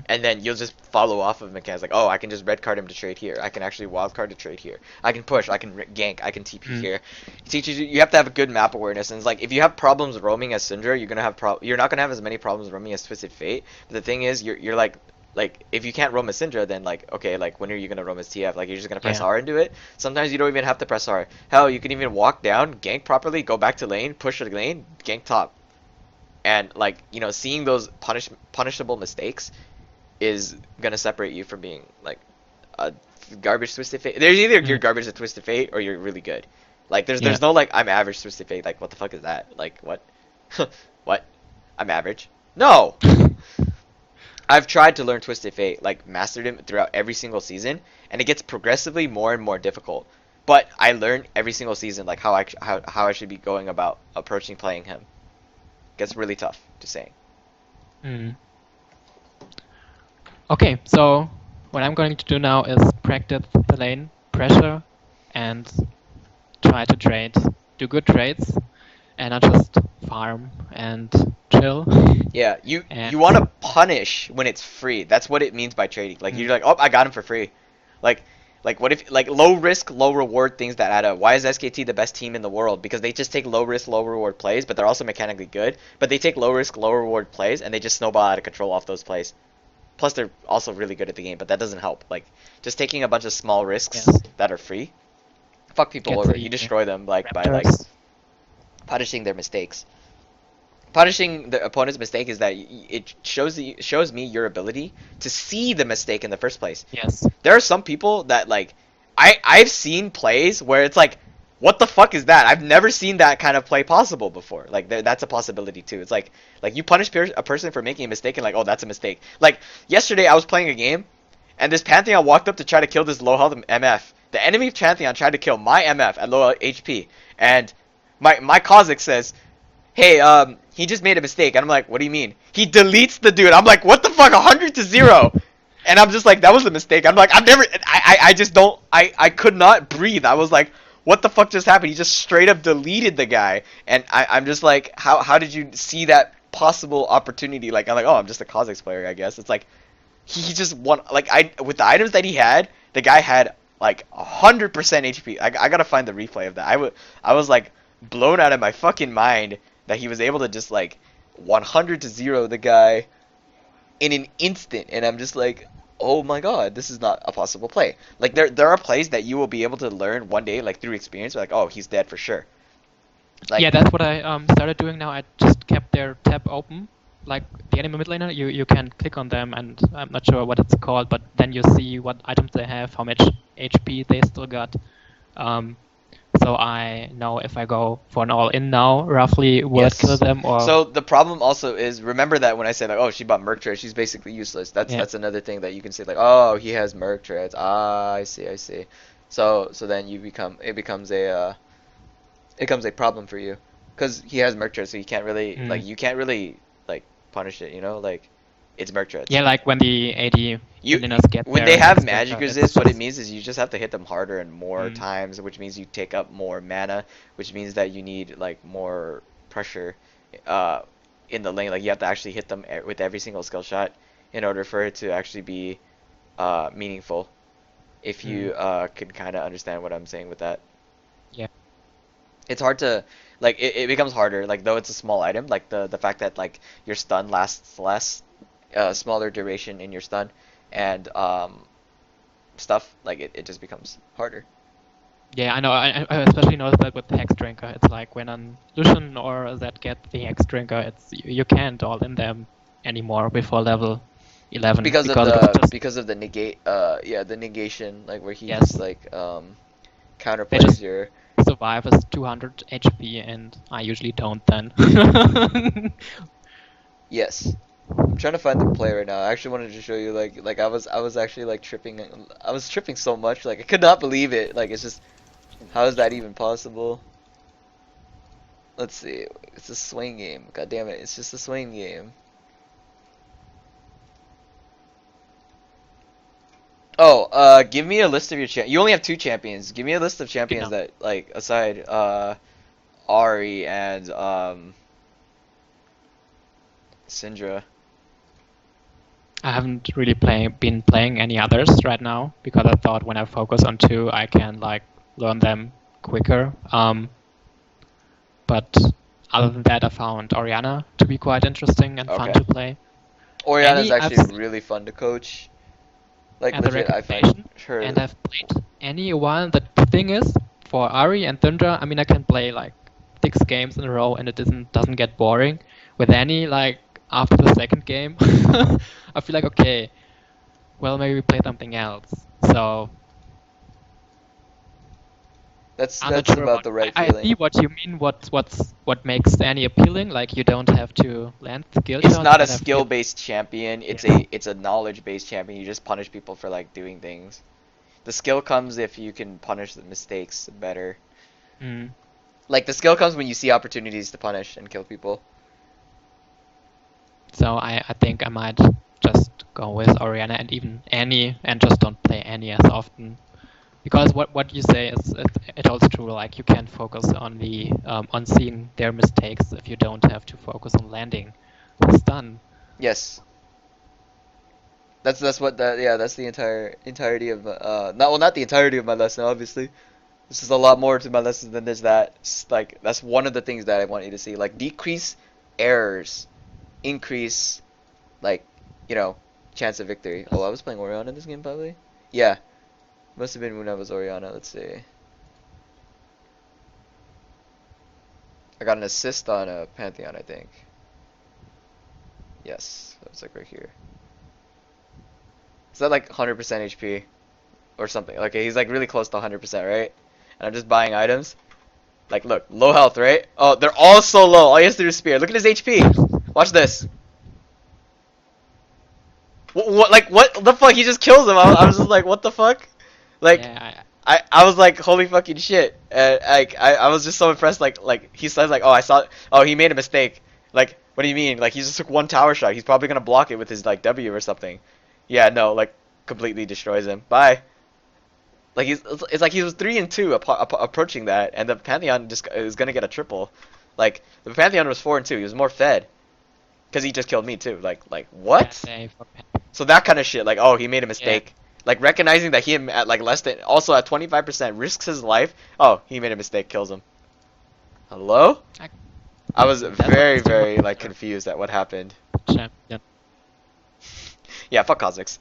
Speaker 2: And then you'll just follow off of mechanics like, oh, I can just red card him to trade here. I can actually wild card to trade here. I can push. I can gank. I can TP here. It teaches you. You have to have a good map awareness. And it's like if you have problems roaming as Syndra, you're not gonna have as many problems roaming as Twisted Fate. But the thing is, you're like if you can't roam as Syndra, then like okay, like when are you gonna roam as TF? Like you're just gonna press R into it. Sometimes you don't even have to press R. Hell, you can even walk down, gank properly, go back to lane, push the lane, gank top. And like seeing those punishable mistakes is gonna separate you from being like a garbage Twisted Fate. There's either you're garbage at Twisted Fate or you're really good. Like there's no like I'm average Twisted Fate. Like what the fuck is that? Like what? What? I'm average? No. I've tried to learn Twisted Fate, like mastered him throughout every single season, and it gets progressively more and more difficult. But I learn every single season like how I should be going about approaching playing him. It gets really tough, just saying.
Speaker 1: Okay, so what I'm going to do now is practice the lane pressure and try to trade, do good trades, and not just farm and chill.
Speaker 2: Yeah, you want to punish when it's free. That's what it means by trading. Like you're like, oh, I got him for free. Like what if like low risk, low reward things that add up. Why is SKT the best team in the world? Because they just take low risk, low reward plays, but they're also mechanically good. But they take low risk, low reward plays, and they just snowball out of control off those plays. Plus, they're also really good at the game, but that doesn't help. Like, just taking a bunch of small risks that are free, fuck people over. You destroy them like by like punishing their mistakes. Punishing the opponent's mistake is that it shows me your ability to see the mistake in the first place.
Speaker 1: Yes.
Speaker 2: There are some people that like I've seen plays where it's like, what the fuck is that? I've never seen that kind of play possible before. Like that's a possibility too. It's like you punish a person for making a mistake and like, oh, that's a mistake. Like yesterday I was playing a game and this Pantheon walked up to try to kill this low health MF. The enemy Pantheon tried to kill my MF at low HP, and my Kha'Zix says, hey, he just made a mistake. And I'm like, what do you mean? He deletes the dude. I'm like, what the fuck, 100-0? And I'm just like, that was a mistake. I'm like, I just don't, I could not breathe. I was like, what the fuck just happened? He just straight up deleted the guy. And I'm just like, how did you see that possible opportunity? Like, I'm like, oh, I'm just a Kha'Zix player, I guess. It's like, he just won, like, with the items that he had, the guy had, like, 100% HP. I gotta find the replay of that. I was, like, blown out of my fucking mind that he was able to just, like, 100-0 the guy in an instant. And I'm just like, oh my god, this is not a possible play. Like, there are plays that you will be able to learn one day, like, through experience. Like, oh, he's dead for sure.
Speaker 1: Like, yeah, that's what I started doing now. I just kept their tab open. Like, the enemy mid laner, you can click on them, and I'm not sure what it's called, but then you see what items they have, how much HP they still got. So I know if I go for an all-in now, roughly, will it kill them or...
Speaker 2: So the problem also is, remember that when I say like, oh, she bought Merc Treads, she's basically useless. That's another thing that you can say like, oh, he has Merc Treads. Ah, I see. So then it becomes a problem for you, because he has Merc Treads, so you can't really like punish it, like it's Merc Treads.
Speaker 1: Yeah, like when the AD minions get
Speaker 2: when they have magic resist, what it means is you just have to hit them harder and more times, which means you take up more mana, which means that you need like more pressure in the lane. Like you have to actually hit them with every single skill shot in order for it to actually be meaningful. If you can kind of understand what I'm saying with that.
Speaker 1: Yeah.
Speaker 2: It's hard to, like, it becomes harder, like, though it's a small item, like, the fact that, like, your stun lasts less, smaller duration in your stun, and, stuff, like, it just becomes harder.
Speaker 1: Yeah, I know, I especially noticed that with the Hex Drinker. It's like, when on Lucian or Zed get the Hex Drinker, you can't all in them anymore before level 11.
Speaker 2: Because of the negate, the negation, like, where he just, like, counterplays your...
Speaker 1: survive as 200 HP, and I usually don't then.
Speaker 2: Yes. I'm trying to find the play right now. I actually wanted to show you like I was actually like tripping. I was tripping so much, like I could not believe it. Like it's just, how is that even possible? Let's see. It's a swing game. God damn it. It's just a swing game. Oh, give me a list of your You only have 2 champions. Give me a list of champions that, like, aside, Ari and, Syndra.
Speaker 1: I haven't really been playing any others right now because I thought when I focus on two, I can like learn them quicker. But other than that, I found Oriana to be quite interesting and fun to play.
Speaker 2: Oriana's actually really fun to coach. Like legit, I find her.
Speaker 1: And I've played Annie a while. The thing is, for Ari and Syndra, I mean, I can play like 6 games in a row and it doesn't get boring. With Annie, like after the second game, I feel like okay, well maybe we play something else. So
Speaker 2: that's about the right feeling.
Speaker 1: I see what you mean. What makes Annie appealing? Like you don't have to land skill shots.
Speaker 2: It's not a skill-based champion. It's a knowledge-based champion. You just punish people for like doing things. The skill comes if you can punish the mistakes better. Like the skill comes when you see opportunities to punish and kill people.
Speaker 1: So I think I might just go with Oriana and even Annie and just don't play Annie as often. Because what you say is it holds true. Like you can focus on the on seeing their mistakes if you don't have to focus on landing the stun.
Speaker 2: Yes. That's the entirety of not the entirety of my lesson, obviously. This is a lot more to my lesson than just that. Like that's one of the things that I want you to see. Like decrease errors, increase like, you know, chance of victory. Oh, I was playing Oriana in this game probably? Yeah. Must have been when I was Oriana, let's see. I got an assist on a Pantheon, I think. Yes, that was like right here. Is that like 100% HP? Or something. Okay, he's like really close to 100%, right? And I'm just buying items. Like, look, low health, right? Oh, they're all so low. All he has to do is spear. Look at his HP. Watch this. What the fuck? He just kills him. I was just like, what the fuck? Like, yeah, I was like, holy fucking shit. And like, I was just so impressed. Like he says like, oh, he made a mistake. Like, what do you mean? Like, he just took one tower shot. He's probably gonna block it with his like W or something. Yeah, no, like, completely destroys him. Bye. Like it's like he was 3 and 2 approaching that, and the Pantheon just is gonna get a triple. Like the Pantheon was 4 and 2. He was more fed, cause he just killed me too. Like what? So that kind of shit. Like, oh, he made a mistake. Yeah. Like recognizing that he at like less than, also at 25% risks his life. Oh, he made a mistake, kills him. Hello? I was very like confused at what happened.
Speaker 1: Champion.
Speaker 2: Yeah, fuck Cosmics.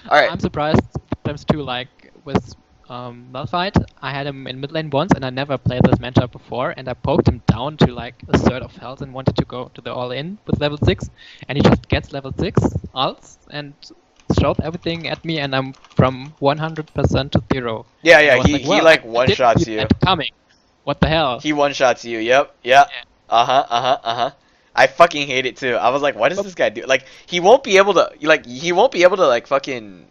Speaker 2: Alright.
Speaker 1: I'm surprised sometimes too, like with Malphite, I had him in mid lane once and I never played this matchup before, and I poked him down to like a third of health and wanted to go to the all-in with level 6, and he just gets level 6 ults and throws everything at me, and I'm from 100% to 0.
Speaker 2: Yeah, he like one-shots you.
Speaker 1: Coming. What the hell?
Speaker 2: He one-shots you, yep, yeah. Uh-huh. I fucking hate it too. I was like, what does this guy do? Like, he won't be able to, like, fucking,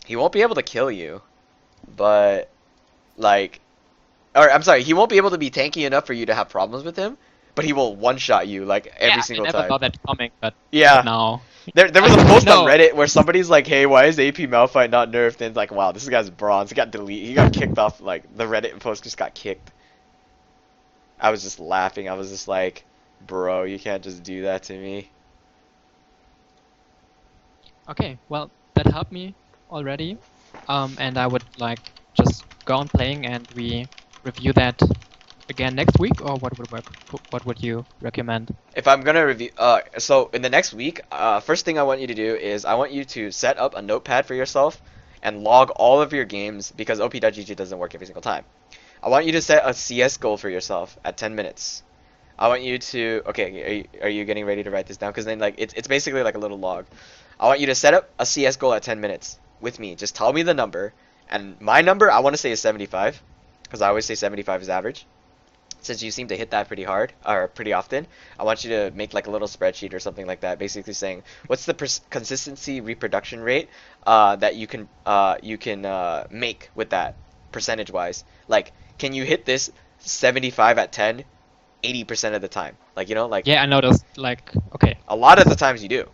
Speaker 2: he won't be able to kill you, but, like, or, I'm sorry, he won't be able to be tanky enough for you to have problems with him, but he will one-shot you, like, every single time.
Speaker 1: I never saw that coming, but
Speaker 2: yeah.
Speaker 1: now.
Speaker 2: There was a post on Reddit where somebody's like, hey, why is AP Malphite not nerfed? And it's like, wow, this guy's bronze. He got deleted. He got kicked off, like, the Reddit post just got kicked. I was just laughing. I was just like, bro, you can't just do that to me.
Speaker 1: Okay, well, that helped me already. And I would like just go on playing and we review that again next week, or what would work? What would you recommend?
Speaker 2: If I'm gonna review, so in the next week, first thing I want you to do is I want you to set up a notepad for yourself and log all of your games, because op.gg doesn't work every single time. I want you to set a CS goal for yourself at 10 minutes. I want you to, okay, are you getting ready to write this down? Because then, like, it's basically like a little log. I want you to set up a CS goal at 10 minutes with me. Just tell me the number. And my number, I want to say is 75, because I always say 75 is average. Since you seem to hit that pretty hard, or pretty often, I want you to make like a little spreadsheet or something like that, basically saying, what's the consistency reproduction rate that you can make with that, percentage-wise. Like, can you hit this 75 at 10, 80% of the time? Like, you know, like...
Speaker 1: Yeah, I noticed, like, okay.
Speaker 2: A lot of the times you do.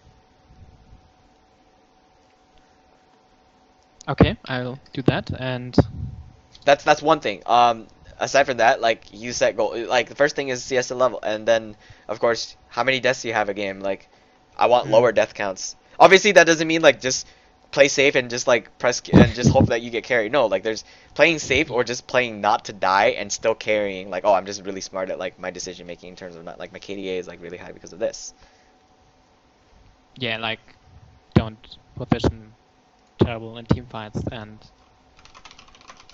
Speaker 1: Okay, I'll do that, and...
Speaker 2: That's one thing. aside from that, like you set goal. Like the first thing is CS level, and then of course, how many deaths do you have a game? Like, I want lower death counts. Obviously, that doesn't mean like just play safe and just like press and just hope that you get carried. No, like there's playing safe or just playing not to die and still carrying. Like, oh, I'm just really smart at like my decision making in terms of not like my KDA is like really high because of this.
Speaker 1: Yeah, like don't position terrible in team fights and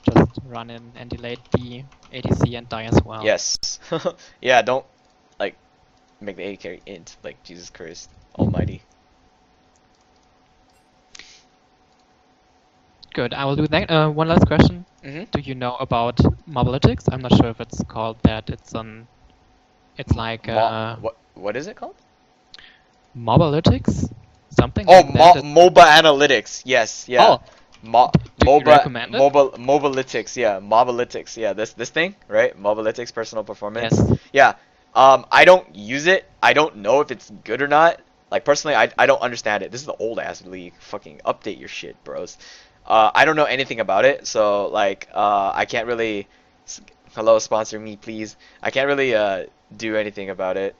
Speaker 1: just run in and delay the ADC and die as well.
Speaker 2: Yes. Yeah, don't like make the AD carry int. Like Jesus Christ Almighty.
Speaker 1: Good, I will do that. One last question.
Speaker 2: Mm-hmm.
Speaker 1: Do you know about Mobalytics? I'm not sure if it's called that. It's like
Speaker 2: what is it called?
Speaker 1: Mobalytics? Something
Speaker 2: Oh,
Speaker 1: like that.
Speaker 2: MOBA analytics. Yes, yeah.
Speaker 1: Oh, do you recommend it?
Speaker 2: Mobalytics, yeah. Mobalytics, yeah. This thing, right? Mobalytics, personal performance.
Speaker 1: Yes.
Speaker 2: Yeah. I don't use it. I don't know if it's good or not. Like personally, I don't understand it. This is the old ass league. Fucking update your shit, bros. I don't know anything about it, so like I can't really. Hello, sponsor me, please. I can't really do anything about it.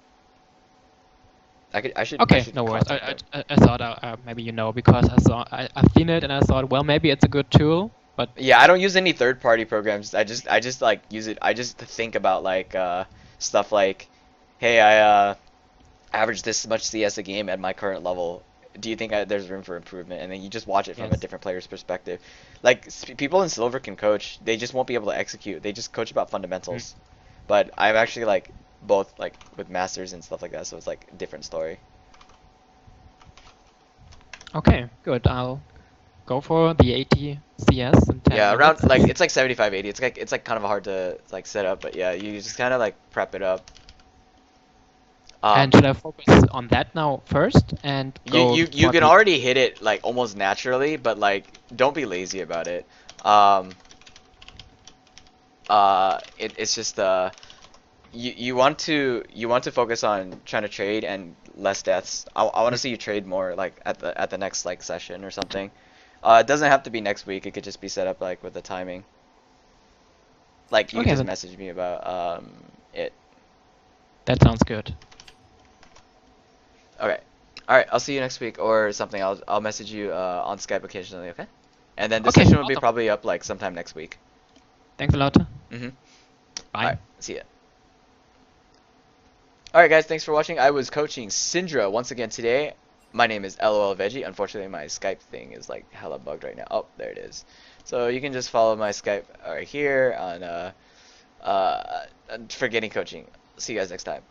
Speaker 2: I should.
Speaker 1: Okay, no worries. I thought maybe you know because I've seen it and I thought, well, maybe it's a good tool, but
Speaker 2: Yeah, I don't use any third-party programs. I just like use it. I just think about like stuff like, hey, I average this much CS a game at my current level. Do you think there's room for improvement? And then you just watch it from a different player's perspective. Like people in Silver can coach, they just won't be able to execute. They just coach about fundamentals. But I'm actually like both like with masters and stuff like that, so it's like a different story.
Speaker 1: okay, good. I'll go for the 80 CS and 10
Speaker 2: Yeah, around
Speaker 1: minutes.
Speaker 2: like it's like 75, 80. It's like kind of hard to like set up, but yeah, you just kind of like prep it up.
Speaker 1: And should I focus on that now first and go
Speaker 2: you can already hit it like almost naturally, but like don't be lazy about it. It's just you want to focus on trying to trade and less deaths. I want to see you trade more like at the next like session or something. It doesn't have to be next week. It could just be set up like with the timing. Like you can just message me about it.
Speaker 1: That sounds good.
Speaker 2: Okay. All right. I'll see you next week or something. I'll message you on Skype occasionally. Okay. And then this session will be probably up like sometime next week.
Speaker 1: Thanks a lot.
Speaker 2: Mm-hmm.
Speaker 1: Bye.
Speaker 2: All right. See ya. Alright guys, thanks for watching. I was coaching Syndra once again today. My name is LOL Veggie. Unfortunately, my Skype thing is like hella bugged right now. Oh, there it is. So you can just follow my Skype right here on for getting coaching. See you guys next time.